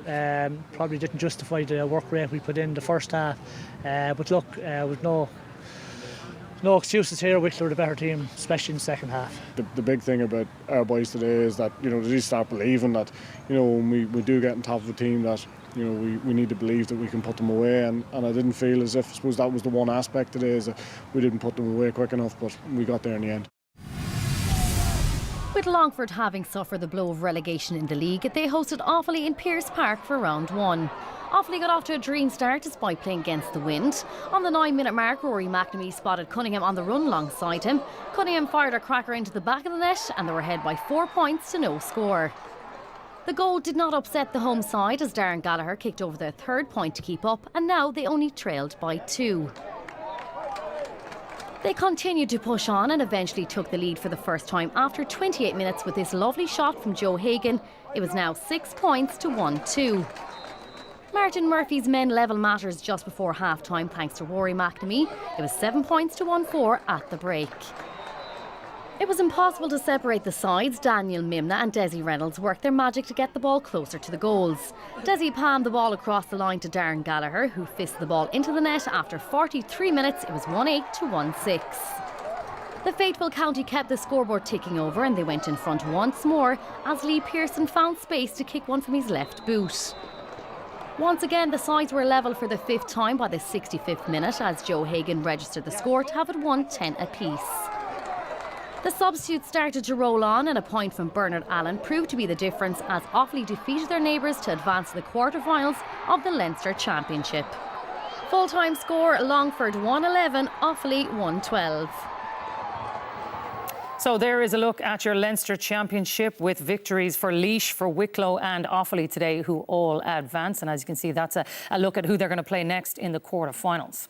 probably didn't justify the work rate we put in the first half. But look, with no excuses here. Wicklow are the better team, especially in the second half. The big thing about our boys today is that they do start believing that when we do get on top of a team that we need to believe that we can put them away, and I didn't feel as if, I suppose that was the one aspect today, is that we didn't put them away quick enough, but we got there in the end. With Longford having suffered the blow of relegation in the league, they hosted Offaly in Pearse Park for round 1. Offaly got off to a dream start despite playing against the wind. On the 9-minute mark, Rory McNamee spotted Cunningham on the run alongside him. Cunningham fired a cracker into the back of the net and they were ahead by 4 points to no score. The goal did not upset the home side as Darren Gallagher kicked over their 3rd point to keep up, and now they only trailed by 2. They continued to push on and eventually took the lead for the first time after 28 minutes with this lovely shot from Joe Hagan. It was now 6 points to 1-2. Martin Murphy's men level matters just before half-time thanks to Rory McNamee. It was 7 points to 1-4 at the break. It was impossible to separate the sides. Daniel Mimna and Desi Reynolds worked their magic to get the ball closer to the goals. Desi palmed the ball across the line to Darren Gallagher, who fisted the ball into the net. After 43 minutes, it was 1-8 to 1-6. The faithful county kept the scoreboard ticking over and they went in front once more as Lee Pearson found space to kick one from his left boot. Once again, the sides were level for the 5th time by the 65th minute as Joe Hagan registered the score to have it 1-10 apiece. The substitutes started to roll on and a point from Bernard Allen proved to be the difference as Offaly defeated their neighbours to advance to the quarter-finals of the Leinster Championship. Full-time score, Longford 1-11, Offaly 1-12. So there is a look at your Leinster Championship with victories for Laois, for Wicklow and Offaly today, who all advance. And as you can see, that's a look at who they're going to play next in the quarter-finals.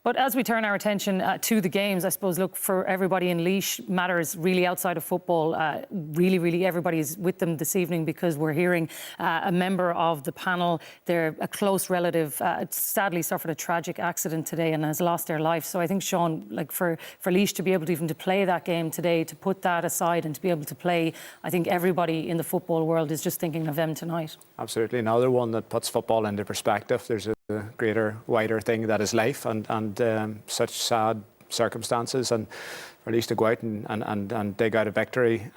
But as we turn our attention to the games, I suppose, look, for everybody in Laois, matters really outside of football. Really, everybody's with them this evening because we're hearing a member of the panel, they're a close relative, sadly suffered a tragic accident today and has lost their life. So I think, Sean, like for Laois to be able to even to play that game today, to put that aside and to be able to play, I think everybody in the football world is just thinking of them tonight. Absolutely. Another one that puts football into perspective. There's a greater, wider thing that is life, and such sad circumstances, and for at least to go out and dig out a victory,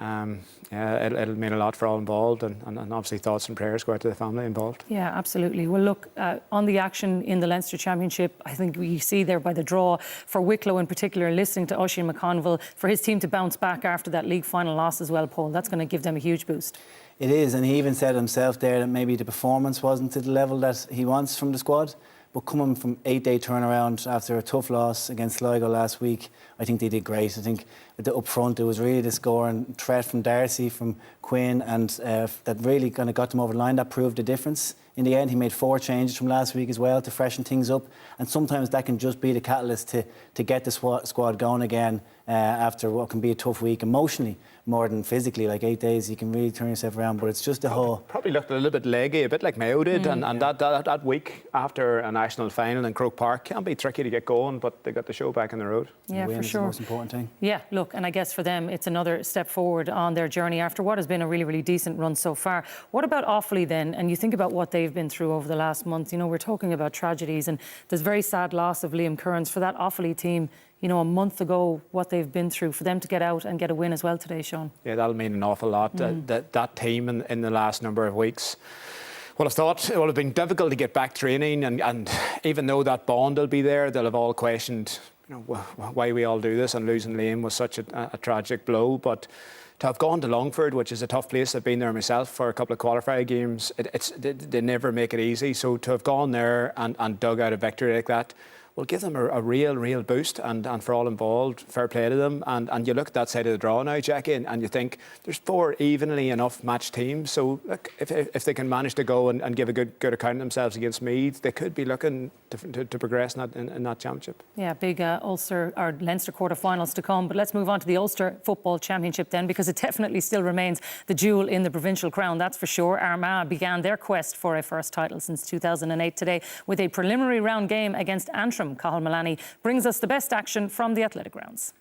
it'll mean a lot for all involved, and obviously thoughts and prayers go out to the family involved. Yeah, absolutely. Well, look, on the action in the Leinster Championship, I think we see there by the draw for Wicklow in particular, listening to Oisin McConville, for his team to bounce back after that league final loss as well, Paul, that's going to give them a huge boost. It is, and he even said himself there that maybe the performance wasn't to the level that he wants from the squad. But coming from 8-day turnaround after a tough loss against Sligo last week, I think they did great. I think at the up front it was really the scoring threat from Darcy, from Quinn, and that really kind of got them over the line. That proved the difference. In the end, he made 4 changes from last week as well to freshen things up, and sometimes that can just be the catalyst to get the squad going again after what can be a tough week emotionally more than physically. Like 8 days, you can really turn yourself around, but it's just the whole... Probably looked a little bit leggy, a bit like Mayo did, and that week after a national final in Croke Park can be tricky to get going, but they got the show back on the road. Yeah, for sure. Is the most important thing. Yeah, look, and I guess for them it's another step forward on their journey after what has been a really, really decent run so far. What about Offaly then? And you think about what they've been through over the last month. You know, we're talking about tragedies, and there's very sad loss of Liam Kearns. For that Offaly team, you know, a month ago, what they've been through, for them to get out and get a win as well today, Sean. Yeah, that'll mean an awful lot. That team in the last number of weeks, well, I thought it would have been difficult to get back training, and even though that bond will be there, they'll have all questioned, you know, why we all do this, and losing Liam was such a tragic blow. But to have gone to Longford, which is a tough place, I've been there myself for a couple of qualifier games, they never make it easy. So to have gone there and dug out a victory like that will give them a real boost, and for all involved, fair play to them. And you look at that side of the draw now, Jackie, and you think there's 4 evenly enough matched teams. So look, if they can manage to go and give a good account of themselves against Meath, they could be looking to progress in that championship. Yeah, big Ulster or Leinster quarter-finals to come. But let's move on to the Ulster Football Championship then, because it definitely still remains the jewel in the provincial crown, that's for sure. Armagh began their quest for a first title since 2008 today with a preliminary round game against Antrim. Cathal Malani brings us the best action from the athletic grounds.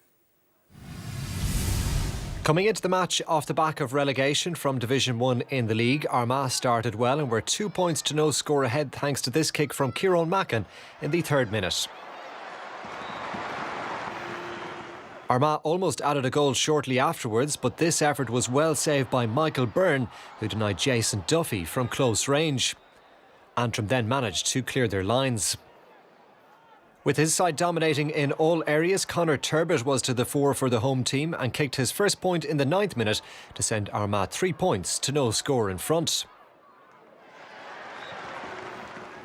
Coming into the match off the back of relegation from Division 1 in the league, Armagh started well and were 2 points to no score ahead thanks to this kick from Kieran Mackin in the 3rd minute. Armagh almost added a goal shortly afterwards, but this effort was well saved by Michael Byrne, who denied Jason Duffy from close range. Antrim then managed to clear their lines. With his side dominating in all areas, Conor Turbett was to the fore for the home team and kicked his first point in the 9th minute to send Armagh 3 points to no score in front.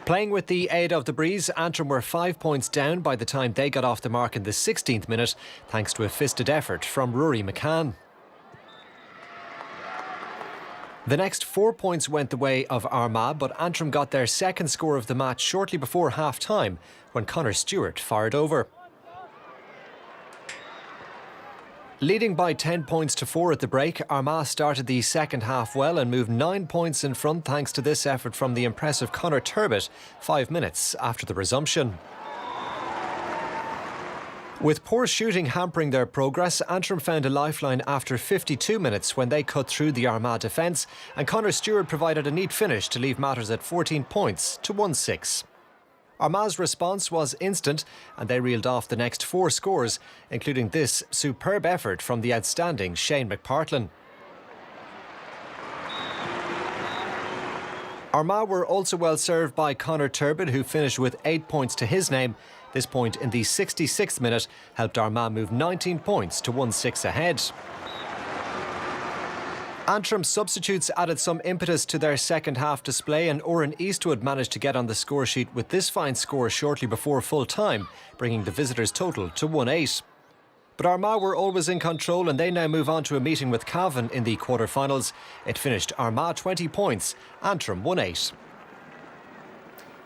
Playing with the aid of the breeze, Antrim were 5 points down by the time they got off the mark in the 16th minute, thanks to a fisted effort from Rory McCann. The next 4 points went the way of Armagh, but Antrim got their second score of the match shortly before half-time when Conor Stewart fired over. Leading by 10 points to 4 at the break, Armagh started the second half well and moved 9 points in front thanks to this effort from the impressive Conor Turbett 5 minutes after the resumption. With poor shooting hampering their progress, Antrim found a lifeline after 52 minutes when they cut through the Armagh defence, and Conor Stewart provided a neat finish to leave matters at 14 points to 1-6. Armagh's response was instant, and they reeled off the next 4 scores, including this superb effort from the outstanding Shane McPartlin. Armagh were also well served by Conor Turbett, who finished with 8 points to his name. This point in the 66th minute helped Armagh move 19 points to 1-6 ahead. Antrim substitutes added some impetus to their second half display, and Oren Eastwood managed to get on the score sheet with this fine score shortly before full time, bringing the visitors' total to 1-8. But Armagh were always in control, and they now move on to a meeting with Cavan in the quarter-finals. It finished Armagh 20 points, Antrim 1-8.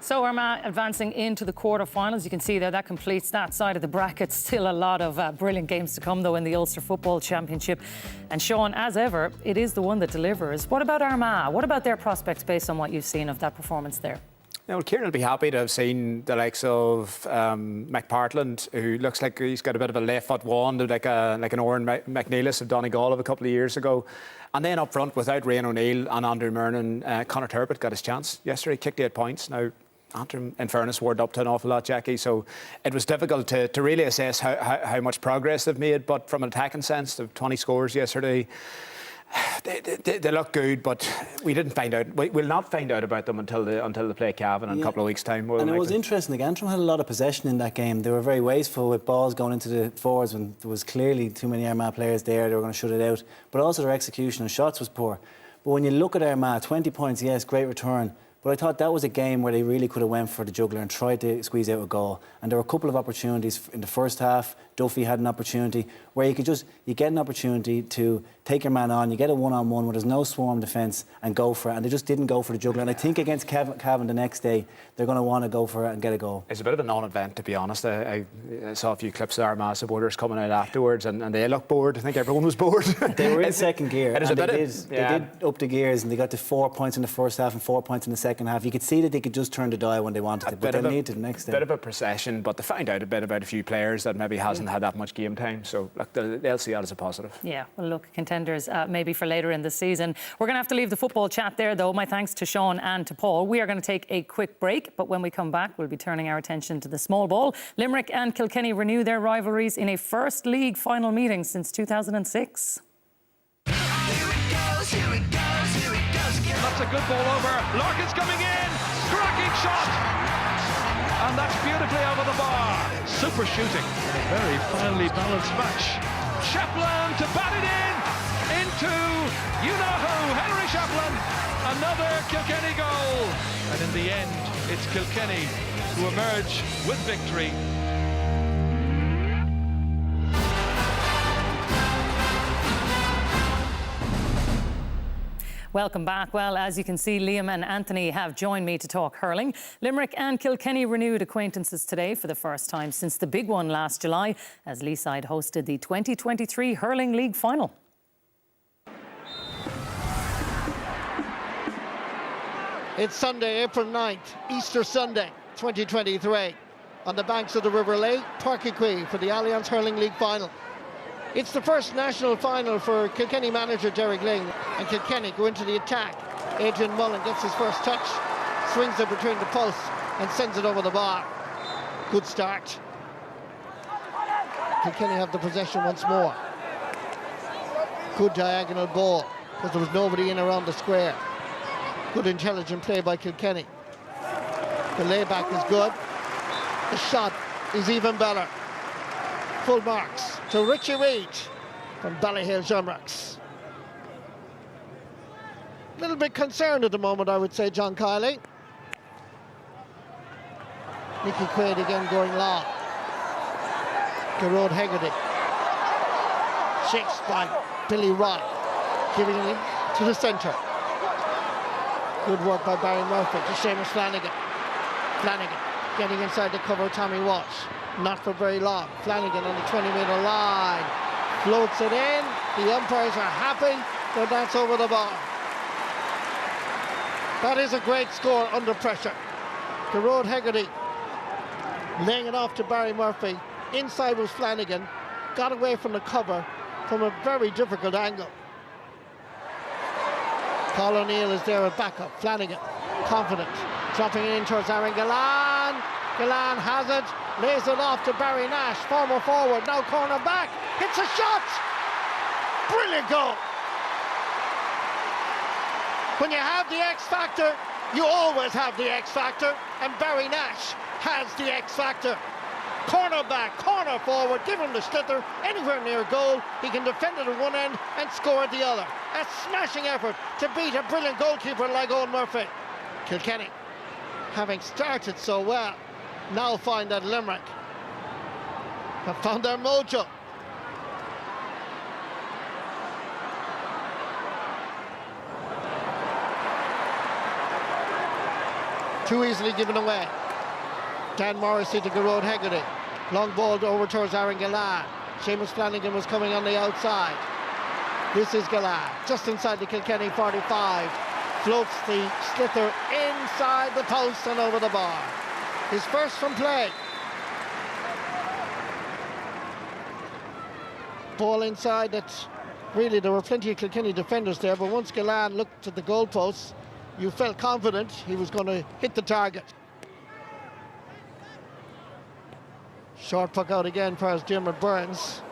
So Armagh advancing into the quarter-finals. You can see there that completes that side of the bracket. Still a lot of brilliant games to come, though, in the Ulster Football Championship. And Sean, as ever, it is the one that delivers. What about Armagh? What about their prospects based on what you've seen of that performance there? Yeah, well, Kieran will be happy to have seen the likes of McPartland, who looks like he's got a bit of a left-foot wand, like an Oren McNeilis of Donegal of a couple of years ago. And then up front, without Rian O'Neill and Andrew Murnan, Conor Turbett got his chance yesterday, kicked 8 points. Now, Antrim, in fairness, warmed up to an awful lot, Jackie. So it was difficult to really assess how much progress they've made. But from an attacking sense, the 20 scores yesterday, they look good, but we didn't find out. We'll not find out about them until they play Cavan in a couple of weeks' time. And it was interesting. Like, Antrim had a lot of possession in that game. They were very wasteful with balls going into the forwards when there was clearly too many Armagh players there. They were going to shut it out. But also their execution of shots was poor. But when you look at Armagh, 20 points, yes, great return. But I thought that was a game where they really could have went for the jugular and tried to squeeze out a goal. And there were a couple of opportunities in the first half. Duffy had an opportunity where you get an opportunity to take your man on, you get a one-on-one where there's no swarm defence and go for it. And they just didn't go for the jugular. And I think against Cavan the next day, they're going to want to go for it and get a goal. It's a bit of a non-event, to be honest. I saw a few clips of Armagh supporters coming out afterwards, and they looked bored. I think everyone was bored. They were in second gear. They did up the gears, and they got to 4 points in the first half and 4 points in the second half. You could see that they could just turn the dial when they wanted to, but they need to the next day. A bit of a procession, but they found out a bit about a few players that maybe hasn't had that much game time. So look, they'll see that as a positive. Yeah, well, look, contenders maybe for later in the season. We're going to have to leave the football chat there, though. My thanks to Sean and to Paul. We are going to take a quick break, but when we come back, we'll be turning our attention to the small ball. Limerick and Kilkenny renew their rivalries in a first league final meeting since 2006. That's a good ball over. Larkin's coming in. Cracking shot. And that's beautifully over the bar. Super shooting. A very finely balanced match. Chaplin to bat it in. Into you-know-who, Henry Chaplin. Another Kilkenny goal. And in the end, it's Kilkenny who emerge with victory. Welcome back. Well, as you can see, Liam and Anthony have joined me to talk hurling. Limerick and Kilkenny renewed acquaintances today for the first time since the big one last July, as Leaside hosted the 2023 Hurling League final. It's Sunday, April 9th, Easter Sunday, 2023, on the banks of the River Lee, Páirc Uí Chaoimh for the Allianz Hurling League final. It's the first national final for Kilkenny manager Derek Lyng, and Kilkenny go into the attack. Adrian Mullen gets his first touch, swings it between the posts and sends it over the bar. Good start. Kilkenny have the possession once more. Good diagonal ball, because there was nobody in around the square. Good intelligent play by Kilkenny. The layback is good. The shot is even better. Full marks to Richie Reid from Ballyhale Shamrocks. A little bit concerned at the moment, I would say, John Kiley. Nicky Quaid again going long. Gerard Hegarty. Chased by Billy Rod, giving it to the centre. Good work by Barry Murphy to Seamus Flanagan. Flanagan getting inside the cover of Tommy Walsh. Not for very long. Flanagan on the 20-metre line. Floats it in. The umpires are happy, but that's over the bar. That is a great score under pressure. Gerard Hegarty laying it off to Barry Murphy. Inside was Flanagan. Got away from the cover from a very difficult angle. Paul O'Neill is there at backup. Flanagan, confident. Dropping it in towards Aaron Gillan. Gillan has it. Lays it off to Barry Nash, former forward, now corner back. Hits a shot! Brilliant goal! When you have the X factor, you always have the X factor, and Barry Nash has the X factor. Corner back, corner forward, give him the slither, anywhere near goal. He can defend it at one end and score at the other. A smashing effort to beat a brilliant goalkeeper like Owen Murphy. Kilkenny, having started so well, now find that Limerick have found their mojo. Too easily given away. Dan Morrissey to Gerard Hegarty. Long ball over towards Aaron Gillan. Seamus Flanagan was coming on the outside. This is Gillan, just inside the Kilkenny 45. Floats the slither inside the post and over the bar. His first from play. Ball inside, that's really, there were plenty of Kilkenny defenders there, but once Gillan looked at the goalposts, you felt confident he was going to hit the target. Short puck out again for Dermot Burns.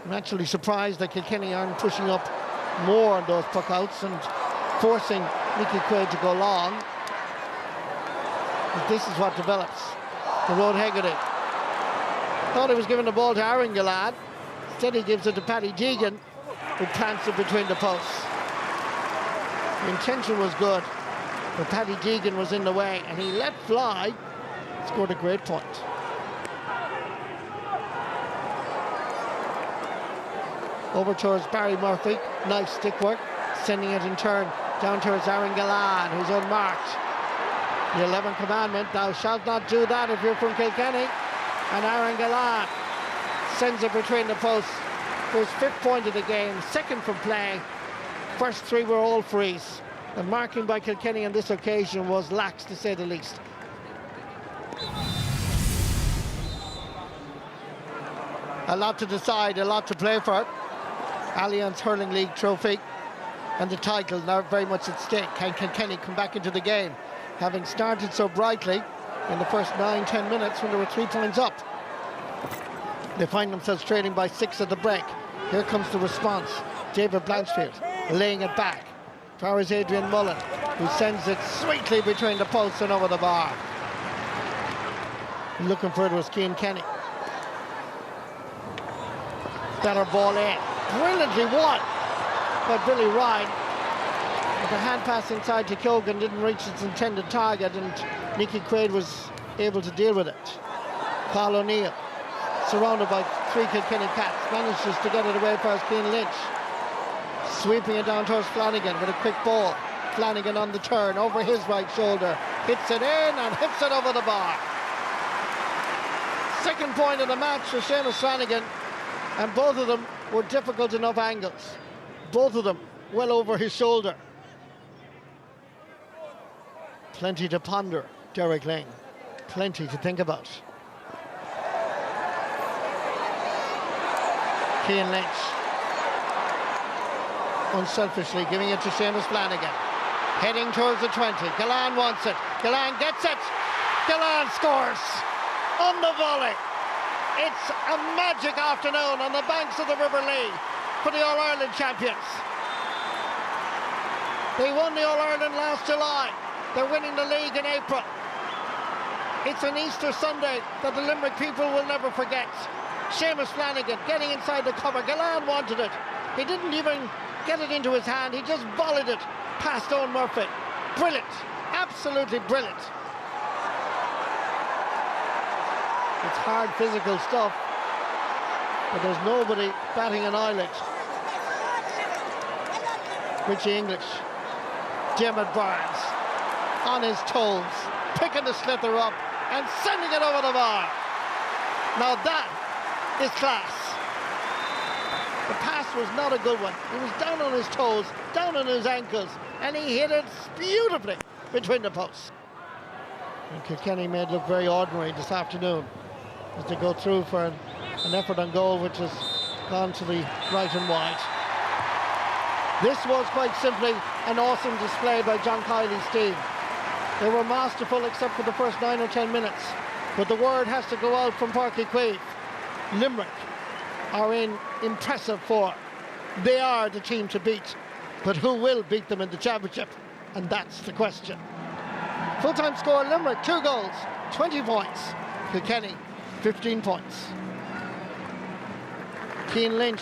I'm actually surprised that Kilkenny aren't pushing up more on those puck outs and forcing Nicky Quaid to go long. But this is what develops. The Road Hegarty thought he was giving the ball to Aaron Gillard. Instead he gives it to Paddy Deegan, who plants it between the posts. The intention was good, but Paddy Deegan was in the way and he let fly, scored a great point. Over towards Barry Murphy, nice stick work, sending it in turn down towards Aaron Gillard, who's unmarked. The 11th commandment, thou shalt not do that if you're from Kilkenny. And Aaron Gillard sends it between the posts for his 5th point of the game, 2nd from play. First 3 were all frees. The marking by Kilkenny on this occasion was lax, to say the least. A lot to decide, a lot to play for. Allianz Hurling League trophy and the title now very much at stake. Can Kilkenny come back into the game, having started so brightly in the first 9-10 minutes when there were 3 points up? They find themselves trailing by 6 at the break. Here comes the response. David Blanchfield laying it back. Far is Adrian Mullen, who sends it sweetly between the posts and over the bar. Looking for it was Cian Kenny. Better ball in. Brilliantly won by Billy Ryan. But the hand pass inside to Keoghan didn't reach its intended target, and Nicky Quaid was able to deal with it. Carl O'Neill, surrounded by 3 Kilkenny Cats, manages to get it away past Cian Lynch. Sweeping it down towards Flanagan with a quick ball. Flanagan on the turn, over his right shoulder. Hits it in and hits it over the bar. 2nd point of the match for Seamus Flanagan, and both of them were difficult enough angles. Both of them well over his shoulder. Plenty to ponder, Derek Lang. Plenty to think about. Cian Lynch, unselfishly giving it to Seamus Flanagan. Heading towards the 20. Gillane wants it. Gillane gets it. Gillane scores on the volley. It's a magic afternoon on the banks of the River Lee for the All-Ireland champions. They won the All-Ireland last July. They're winning the league in April. It's an Easter Sunday that the Limerick people will never forget. Seamus Flanagan getting inside the cover. Gillane wanted it. He didn't even get it into his hand. He just volleyed it past Owen Murphy. Brilliant. Absolutely brilliant. It's hard physical stuff, but there's nobody batting an eyelid. Richie English, Dermot Burns, on his toes, picking the slither up and sending it over the bar. Now that is class. The pass was not a good one. He was down on his toes, down on his ankles, and he hit it beautifully between the posts. And Kilkenny made look very ordinary this afternoon as they go through for an effort on goal which has gone to the right and wide. This was quite simply an awesome display by John Kiley's team. They were masterful except for the first 9 or 10 minutes. But the word has to go out from Páirc Uí Chaoimh. Limerick are in impressive form. They are the team to beat. But who will beat them in the championship? And that's the question. Full-time score, Limerick, 2 goals, 20 points. Kilkenny, 15 points. Cian Lynch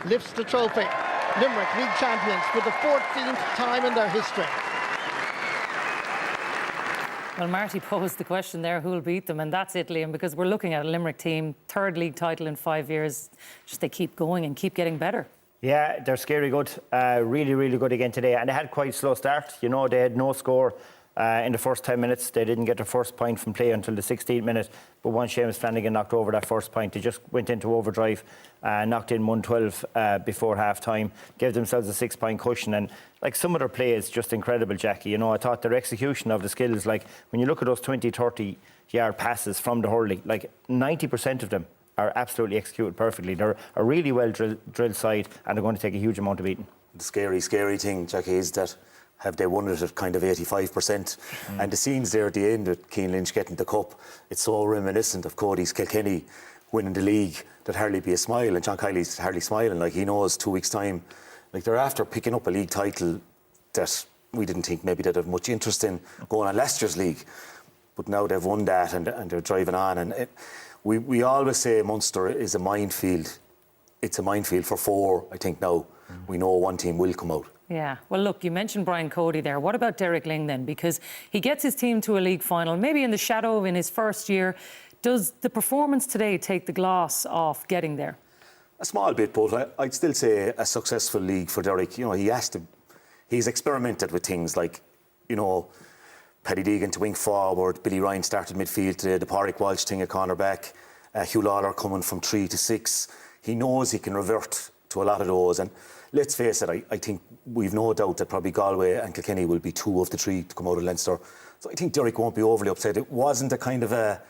lifts the trophy. Limerick league champions for the 14th time in their history. Well, Marty posed the question there, who will beat them? And that's it, Liam, because we're looking at a Limerick team, 3rd league title in 5 years. Just they keep going and keep getting better. Yeah, they're scary good. Really, really good again today. And they had quite a slow start. You know, they had no score in the first 10 minutes. They didn't get their first point from play until the 16th minute. But once Seamus Flanagan knocked over that first point, they just went into overdrive, knocked in 112 before half-time, gave themselves a 6-point cushion. And like some of their play is just incredible, Jackie. You know, I thought their execution of the skills, like when you look at those 20, 30-yard passes from the hurling, like 90% of them are absolutely executed perfectly. They're a really well drilled side, and they're going to take a huge amount of beating. The scary thing, Jackie, is that have they won it at kind of 85%? And the scenes there at the end with Cian Lynch getting the cup, it's so reminiscent of Cody's Kilkenny winning the league that hardly be a smile, and John Kiley's hardly smiling, like he knows 2 weeks' time. Like they're after picking up a league title that we didn't think maybe they'd have much interest in going on Leicester's league. But now they've won that and they're driving on. And we always say Munster is a minefield. It's a minefield for 4, I think now. We know one team will come out. Yeah. Well, look, you mentioned Brian Cody there. What about Derek Lyng then? Because he gets his team to a league final, maybe in the shadow in his first year. Does the performance today take the gloss off getting there? A small bit, but I'd still say a successful league for Derek. You know, he's experimented with things like, you know, Paddy Deegan to wing forward, Billy Ryan started midfield today, the Pádraig Walsh thing at cornerback, Hugh Lawler coming from 3 to 6. He knows he can revert to a lot of those, and let's face it, I think we've no doubt that probably Galway and Kilkenny will be 2 of the 3 to come out of Leinster. So I think Derek won't be overly upset. It wasn't a kind of a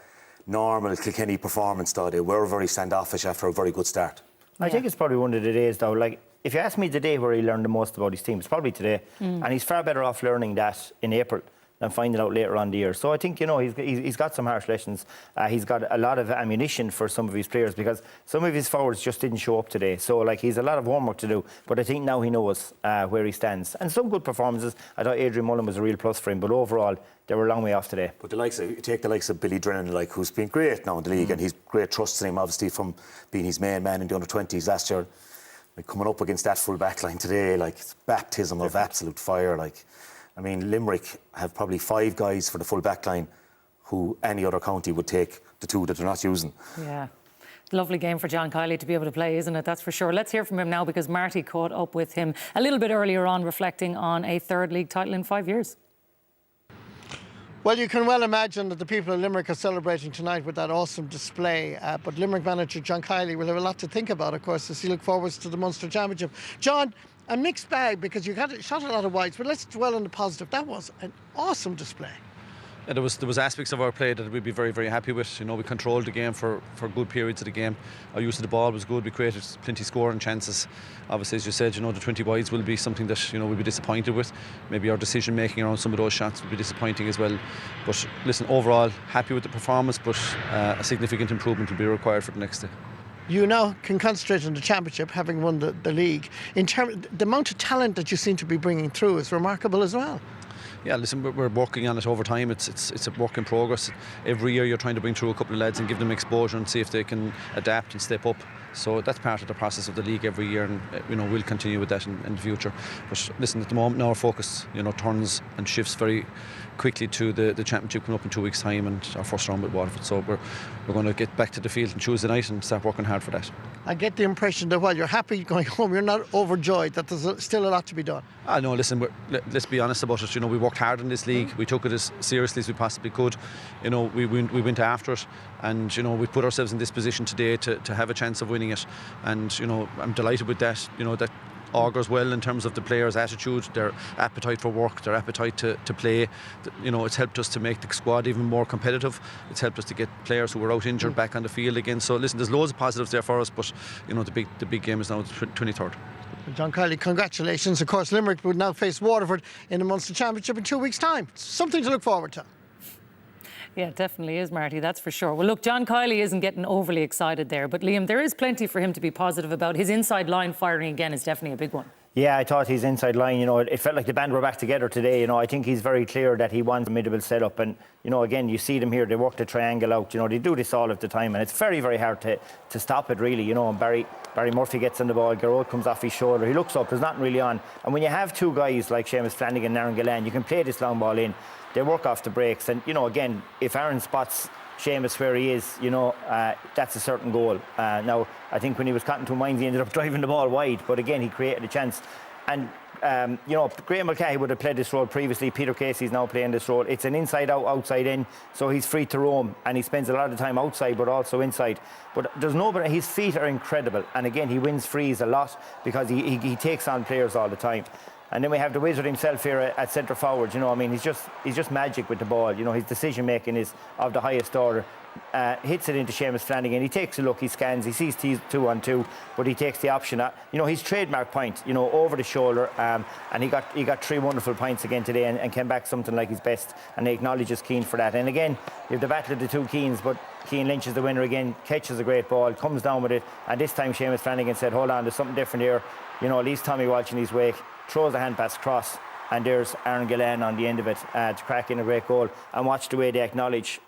normal Kilkenny performance, though. They were very standoffish after a very good start. I think it's probably one of the days, though, like, if you ask me the day where he learned the most about his team, it's probably today. And he's far better off learning that in April than finding out later on in the year. So I think, you know, he's got some harsh lessons. He's got a lot of ammunition for some of his players because some of his forwards just didn't show up today. So, like, he's a lot of homework to do. But I think now he knows where he stands. And some good performances. I thought Adrian Mullen was a real plus for him. But overall, they were a long way off today. But take the likes of Billy Drennan, like, who's been great now in the league, and he's great trust in him, obviously, from being his main man in the under-20s last year. Like, coming up against that full back line today, like, it's baptism of absolute fire. Like, I mean, Limerick have probably 5 guys for the full back line who any other county would take the 2 that they're not using. Yeah. Lovely game for John Kiley to be able to play, isn't it? That's for sure. Let's hear from him now because Marty caught up with him a little bit earlier on, reflecting on a 3rd league title in 5 years. Well, you can well imagine that the people of Limerick are celebrating tonight with that awesome display. But Limerick manager John Kiley will have a lot to think about, of course, as he looks forward to the Munster Championship. John, a mixed bag because you shot a lot of wides, but let's dwell on the positive. That was an awesome display. Yeah, there was aspects of our play that we'd be very, very happy with. You know, we controlled the game for good periods of the game. Our use of the ball was good. We created plenty of scoring chances. Obviously, as you said, you know, the 20 wides will be something that, you know, we'll be disappointed with. Maybe our decision making around some of those shots will be disappointing as well. But listen, overall, happy with the performance, but a significant improvement will be required for the next day. You now can concentrate on the championship, having won the league. In terms, the amount of talent that you seem to be bringing through is remarkable as well. Yeah, listen, we're working on it over time. It's a work in progress. Every year you're trying to bring through a couple of lads and give them exposure and see if they can adapt and step up. So that's part of the process of the league every year, and you know, we'll continue with that in the future. But listen, at the moment now our focus, you know, turns and shifts very quickly to the championship coming up in 2 weeks' time and our first round with Waterford. So we're going to get back to the field on Tuesday night and start working hard for that. I get the impression that while you're happy going home, you're not overjoyed that there's still a lot to be done. No, listen, let's be honest about it. You know, we worked hard in this league. We took it as seriously as we possibly could. You know, we went after it, and you know, we put ourselves in this position today to have a chance of winning it. And you know, I'm delighted with that. You know, that augurs well in terms of the players' attitude, their appetite for work, their appetite to play. You know, it's helped us to make the squad even more competitive. It's helped us to get players who were out injured back on the field again. So listen, there's loads of positives there for us, but you know, the big game is now the 23rd. John Kiley, congratulations. Of course, Limerick would now face Waterford in the Munster Championship in 2 weeks' time. Something to look forward to. Yeah, it definitely is, Marty, that's for sure. Well, look, John Kiley isn't getting overly excited there, but Liam, there is plenty for him to be positive about. His inside line firing again is definitely a big one. Yeah, I thought his inside line, you know, it felt like the band were back together today. You know, I think he's very clear that he wants a middle setup. And, you know, again, you see them here, they work the triangle out. You know, they do this all of the time. And it's very, very hard to stop it, really. You know, and Barry Murphy gets on the ball, Garrod comes off his shoulder. He looks up, there's nothing really on. And when you have 2 guys like Seamus Flanagan and Aaron Gillane, you can play this long ball in. They work off the breaks. And, you know, again, if Aaron spots Seamus where he is, you know, that's a certain goal. Now, I think when he was cutting 2 minds, he ended up driving the ball wide. But again, he created a chance. And, you know, Graham Mulcahy would have played this role previously. Peter Casey's now playing this role. It's an inside-out, outside-in, so he's free to roam. And he spends a lot of time outside, but also inside. But there's nobody, his feet are incredible. And again, he wins frees a lot because he takes on players all the time. And then we have the wizard himself here at centre forward. You know, I mean, he's just magic with the ball. You know, his decision making is of the highest order. Hits it into Seamus Flanagan. He takes a look, he scans, he sees 2-on-2, but he takes the option. You know, his trademark point, you know, over the shoulder, and he got 3 wonderful points again today and came back something like his best, and he acknowledges Keane for that. And again, you have the battle of the 2 Keanes, but Keane Lynch is the winner again, catches a great ball, comes down with it, and this time Seamus Flanagan said, hold on, there's something different here. You know, leaves Tommy Walsh in his wake, throws the hand pass across, and there's Aaron Gillane on the end of it to crack in a great goal. And watch the way they acknowledge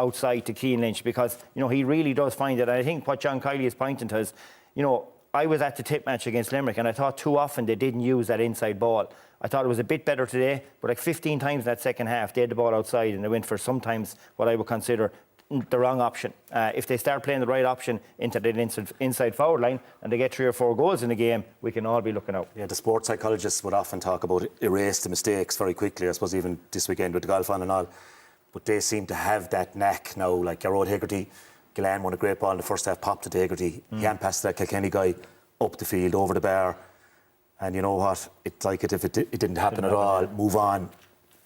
outside to Keane Lynch, because, you know, he really does find it. And I think what John Kiely is pointing to is, you know, I was at the tip match against Limerick, and I thought too often they didn't use that inside ball. I thought it was a bit better today, but like 15 times in that second half, they had the ball outside, and they went for sometimes what I would consider the wrong option. If they start playing the right option into the inside forward line and they get 3 or 4 goals in the game, we can all be looking out. Yeah, the sports psychologists would often talk about erase the mistakes very quickly. I suppose even this weekend with the golf on and all. But they seem to have that knack now, like Gerard Hegarty. Gillane won a great ball in the first half, popped it to Hegarty. He hadn't passed that Kilkenny guy up the field, over the bar. And you know what? It's like if it didn't happen at all, move on.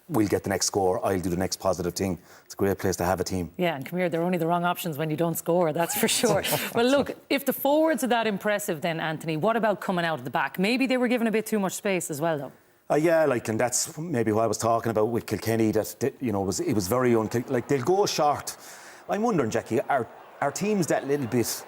We'll get the next score. I'll do the next positive thing. It's a great place to have a team. Yeah, and come here, they're only the wrong options when you don't score, that's for sure. Well, look, if the forwards are that impressive then, Anthony, what about coming out of the back? Maybe they were given a bit too much space as well, though. Yeah, like, and that's maybe what I was talking about with Kilkenny, that you know, it was very like, they'll go short. I'm wondering, Jackie, are teams that little bit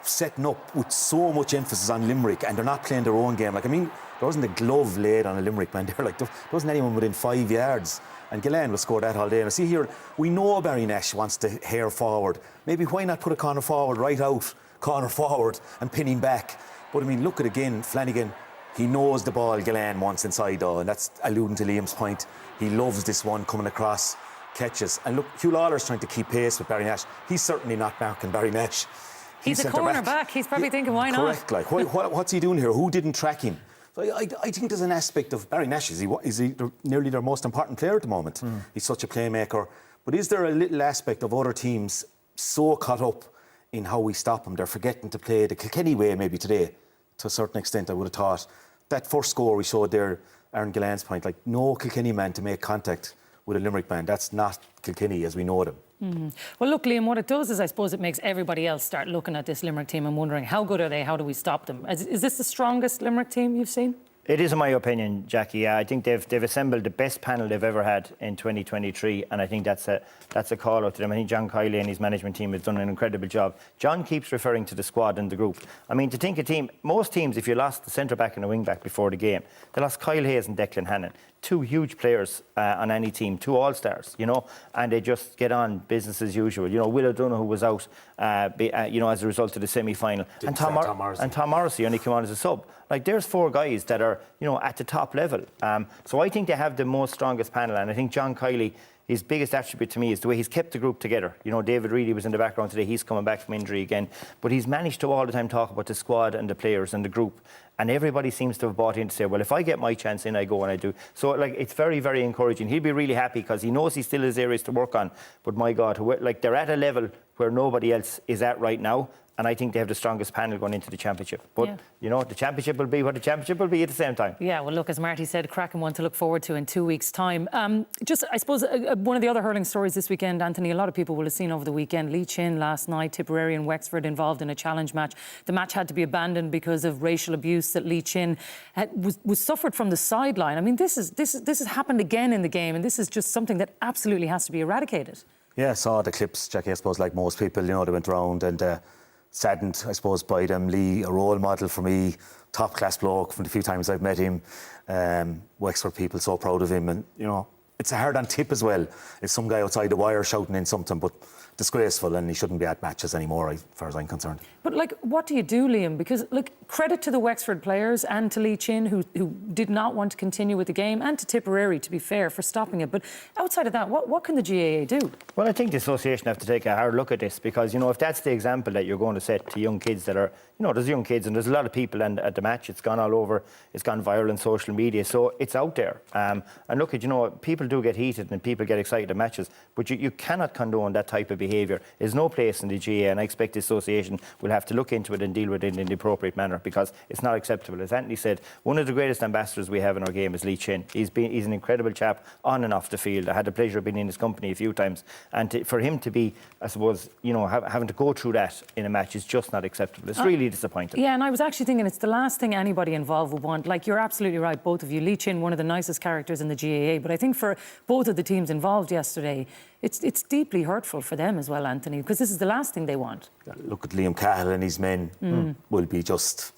setting up with so much emphasis on Limerick and they're not playing their own game? Like, I mean, there wasn't a glove laid on a Limerick man. There wasn't anyone within 5 yards, and Gillane will score that all day. And I see here, we know Barry Nash wants to hair forward. Maybe why not put a corner forward right out, corner forward, and pin him back? But I mean, look at again, Flanagan. He knows the ball Gillane wants inside, though, and that's alluding to Liam's point. He loves this one coming across, catches. And look, Hugh Lawler's trying to keep pace with Barry Nash. He's certainly not marking Barry Nash. He's a cornerback. He's probably thinking, why not? Correct. Like, what's he doing here? Who didn't track him? So I think there's an aspect of Barry Nash. Is he nearly their most important player at the moment? He's such a playmaker. But is there a little aspect of other teams so caught up in how we stop them, they're forgetting to play the Kilkenny way maybe today, to a certain extent, I would have thought. That first score we showed there, Aaron Gillane's point, like no Kilkenny man to make contact with a Limerick man. That's not Kilkenny as we know them. Well, look, Liam, what it does is I suppose it makes everybody else start looking at this Limerick team and wondering how good are they, how do we stop them? Is this the strongest Limerick team you've seen? It is, in my opinion, Jackie. I think they've assembled the best panel they've ever had in 2023, and I think that's a call out to them. I think John Kiely and his management team has done an incredible job. John keeps referring to the squad and the group. I mean, to think a team, most teams, if you lost the centre back and the wing back before the game, they lost Kyle Hayes and Declan Hannon, 2 huge players on any team, 2 all-stars, you know, and they just get on business as usual. You know, Will O'Donoghue was out, you know, as a result of the semi-final, and Tom Morrissey only came on as a sub. Like, there's 4 guys that are, you know, at the top level. So I think they have the most strongest panel, and I think John Kiely, his biggest attribute to me is the way he's kept the group together. You know, David Reedy was in the background today. He's coming back from injury again. But he's managed to all the time talk about the squad and the players and the group. And everybody seems to have bought in to say, well, if I get my chance in, I go and I do. So, like, it's very, very encouraging. He'll be really happy because he knows he still has areas to work on. But, my God, like, they're at a level where nobody else is at right now. And I think they have the strongest panel going into the championship. But, you know, the championship will be what the championship will be at the same time. Yeah, well, look, as Marty said, cracking one to look forward to in 2 weeks' time. Just, I suppose, one of the other hurling stories this weekend, Anthony, a lot of people will have seen over the weekend. Lee Chin last night, Tipperary and Wexford involved in a challenge match. The match had to be abandoned because of racial abuse that Lee Chin was suffered from the sideline. I mean, this has happened again in the game, and this is just something that absolutely has to be eradicated. Yeah, I saw the clips, Jackie, I suppose, like most people, you know, they went around and... saddened, I suppose, by them. Lee, a role model for me, top-class bloke from the few times I've met him. Wexford people so proud of him, and, you know, it's a hard on tip as well. It's some guy outside the wire shouting in something, but disgraceful, and he shouldn't be at matches anymore, as far as I'm concerned. But, like, what do you do, Liam? Because, like, credit to the Wexford players and to Lee Chin, who did not want to continue with the game, and to Tipperary, to be fair, for stopping it. But outside of that, what can the GAA do? Well, I think the association have to take a hard look at this because, you know, if that's the example that you're going to set to young kids that are, you know, there's young kids and there's a lot of people at the match. It's gone all over. It's gone viral on social media. So it's out there. And look, you know, people do get heated and people get excited at matches, but you cannot condone that type of behaviour. behaviour is no place in the GAA, and I expect the association will have to look into it and deal with it in the appropriate manner, because it's not acceptable. As Anthony said, one of the greatest ambassadors we have in our game is Lee Chin. He's an incredible chap on and off the field. I had the pleasure of being in his company a few times, and for him to be, I suppose, having to go through that in a match is just not acceptable. It's really disappointing. Yeah, and I was actually thinking it's the last thing anybody involved would want. Like, you're absolutely right, both of you. Lee Chin, one of the nicest characters in the GAA, but I think for both of the teams involved yesterday, it's deeply hurtful for them as well, Anthony, because this is the last thing they want. Look at Liam Cahill and his men will be just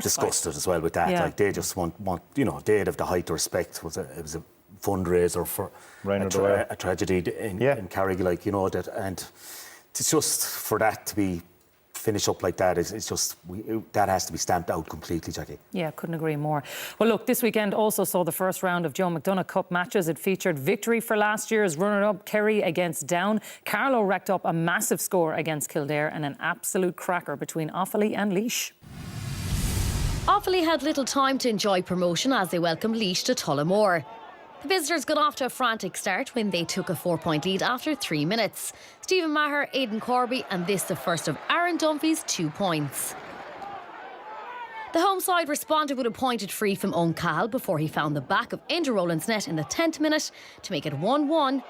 disgusted as well with that. Like, they just want they'd have the height of respect. It was a fundraiser for a tragedy in Carrick, that, and it's just for that to be finish up like that, that has to be stamped out completely, Jackie. Yeah, couldn't agree more. Well, look, this weekend also saw the first round of Joe McDonagh Cup matches. It featured victory for last year's runner-up Kerry against Down. Carlow racked up a massive score against Kildare, and an absolute cracker between Offaly and Laois. Offaly had little time to enjoy promotion as they welcomed Laois to Tullamore. The visitors got off to a frantic start when they took a 4-point lead after 3 minutes. Stephen Maher, Aidan Corby, and this the first of Aaron Dunphy's 2 points. The home side responded with a pointed free from Owen Cahill before he found the back of Enda Rowland's net in the 10th minute to make it 1-1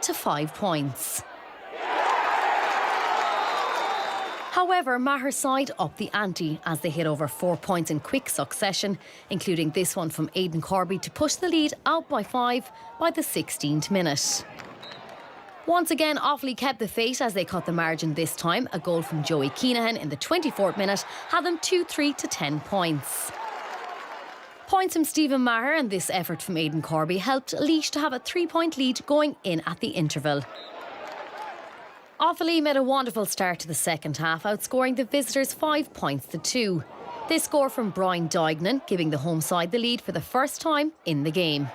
to 5 points. However, Maher's side upped the ante as they hit over 4 points in quick succession, including this one from Aidan Corby to push the lead out by 5 by the 16th minute. Once again, Offaly kept the faith as they cut the margin this time. A goal from Joey Keenahan in the 24th minute had them 2-3 to 10 points. Points from Stephen Maher and this effort from Aidan Corby helped Laois to have a 3-point lead going in at the interval. Offaly made a wonderful start to the second half, outscoring the visitors 5 points to 2. This score from Brian Duignan, giving the home side the lead for the first time in the game.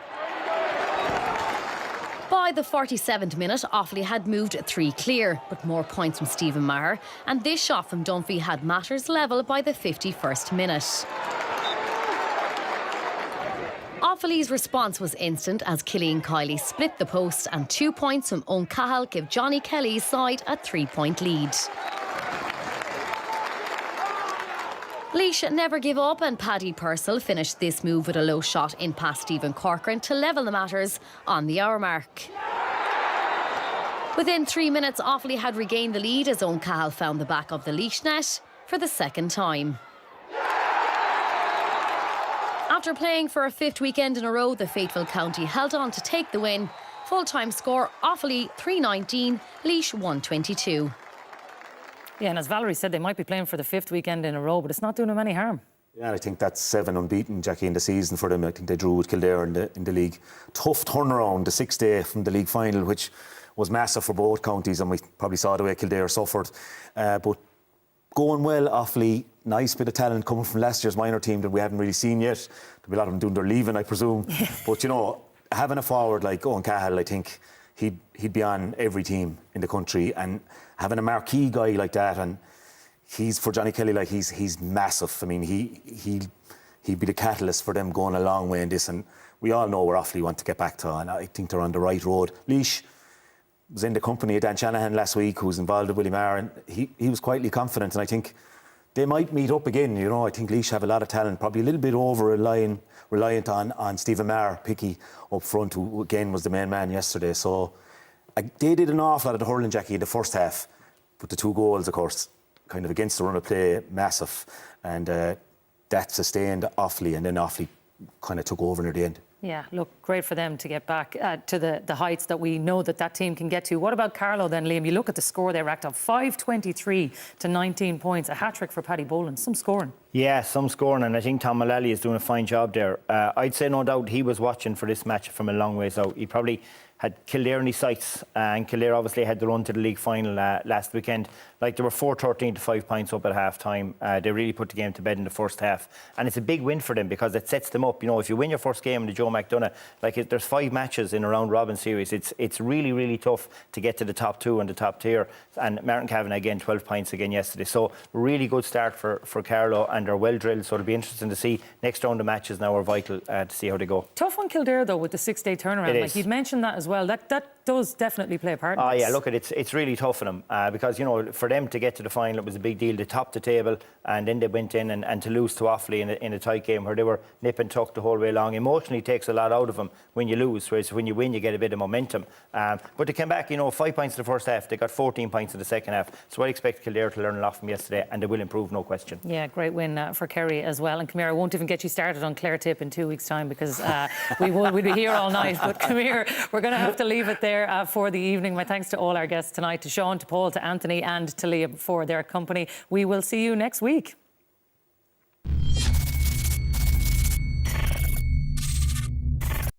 By the 47th minute, Offaly had moved 3 clear, but more points from Stephen Maher, and this shot from Dunphy had matters level by the 51st minute. Offaly's response was instant as Killian Kiley split the post, and 2 points from Owen Cahill give Johnny Kelly's side a 3-point lead. Laois never give up, and Paddy Purcell finished this move with a low shot in past Stephen Corcoran to level the matters on the hour mark. Within 3 minutes, Offaly had regained the lead as Owen Cahill found the back of the Laois net for the second time. After playing for a 5th weekend in a row, the faithful county held on to take the win. Full-time score, Offaly 319, Laois 122. Yeah, and as Valerie said, they might be playing for the 5th weekend in a row, but it's not doing them any harm. Yeah, I think that's 7 unbeaten, Jackie, in the season for them. I think they drew with Kildare in the league. Tough turnaround, the 6th day from the league final, which was massive for both counties, and we probably saw the way Kildare suffered. But going well, Offaly, nice bit of talent coming from last year's minor team that we haven't really seen yet. There'll be a lot of them doing their leaving, I presume. But, having a forward like Owen Cahill, I think he'd be on every team in the country. And having a marquee guy like that, and he's, for Johnny Kelly, like he's massive. I mean, he'd be the catalyst for them going a long way in this. And we all know where Offaly want to get back to, and I think they're on the right road. Laois was in the company of Dan Shanahan last week, who was involved with Willie Maher, and he was quietly confident, and I think they might meet up again. I think Laois have a lot of talent, probably a little bit reliant on Stephen Maher, Picky up front, who again was the main man yesterday. So they did an awful lot of the hurling, Jackie, in the first half, but the 2 goals, of course, kind of against the run of play, massive, and that sustained Offaly, and then Offaly kind of took over near the end. Yeah, look, great for them to get back to the heights that we know that team can get to. What about Carlow then, Liam? You look at the score they racked up, 5-23 to 19 points, a hat-trick for Paddy Boland. Some scoring. Yeah, some scoring, and I think Tom Mullally is doing a fine job there. I'd say no doubt he was watching for this match from a long ways out. He probably had Kildare in his sights, and Kildare obviously had the run to the league final last weekend. Like, they were 4-13 to 5 points up at half time. They really put the game to bed in the first half, and it's a big win for them because it sets them up. If you win your first game in the Joe McDonagh, there's 5 matches in a round robin series. It's really, really tough to get to the top 2 and the top tier. And Martin Kavanagh again, 12 points again yesterday. So really good start for Carlow, and and they're well drilled, so it'll be interesting to see. Next round of matches now are vital to see how they go. Tough on Kildare, though, with the 6-day turnaround. It Like is. you'd mentioned that as well. That does definitely play a part in this. Yeah, look, it's really tough for them because, you know, for them to get to the final, it was a big deal. They topped the table and then they went in and to lose to Offaly in a tight game where they were nip and tuck the whole way along. Emotionally takes a lot out of them when you lose, whereas when you win, you get a bit of momentum. But they came back, you know, 5 points in the first half. They got 14 points in the second half. So I expect Kildare to learn a lot from yesterday, and they will improve, no question. Yeah, great win for Kerry as well. And come here, I won't even get you started on Clare Tip in 2 weeks' time because we'd be here all night. But come here, we're going to have to leave it there for the evening. My thanks to all our guests tonight, to Sean, to Paul, to Anthony and to Liam for their company. We will see you next week.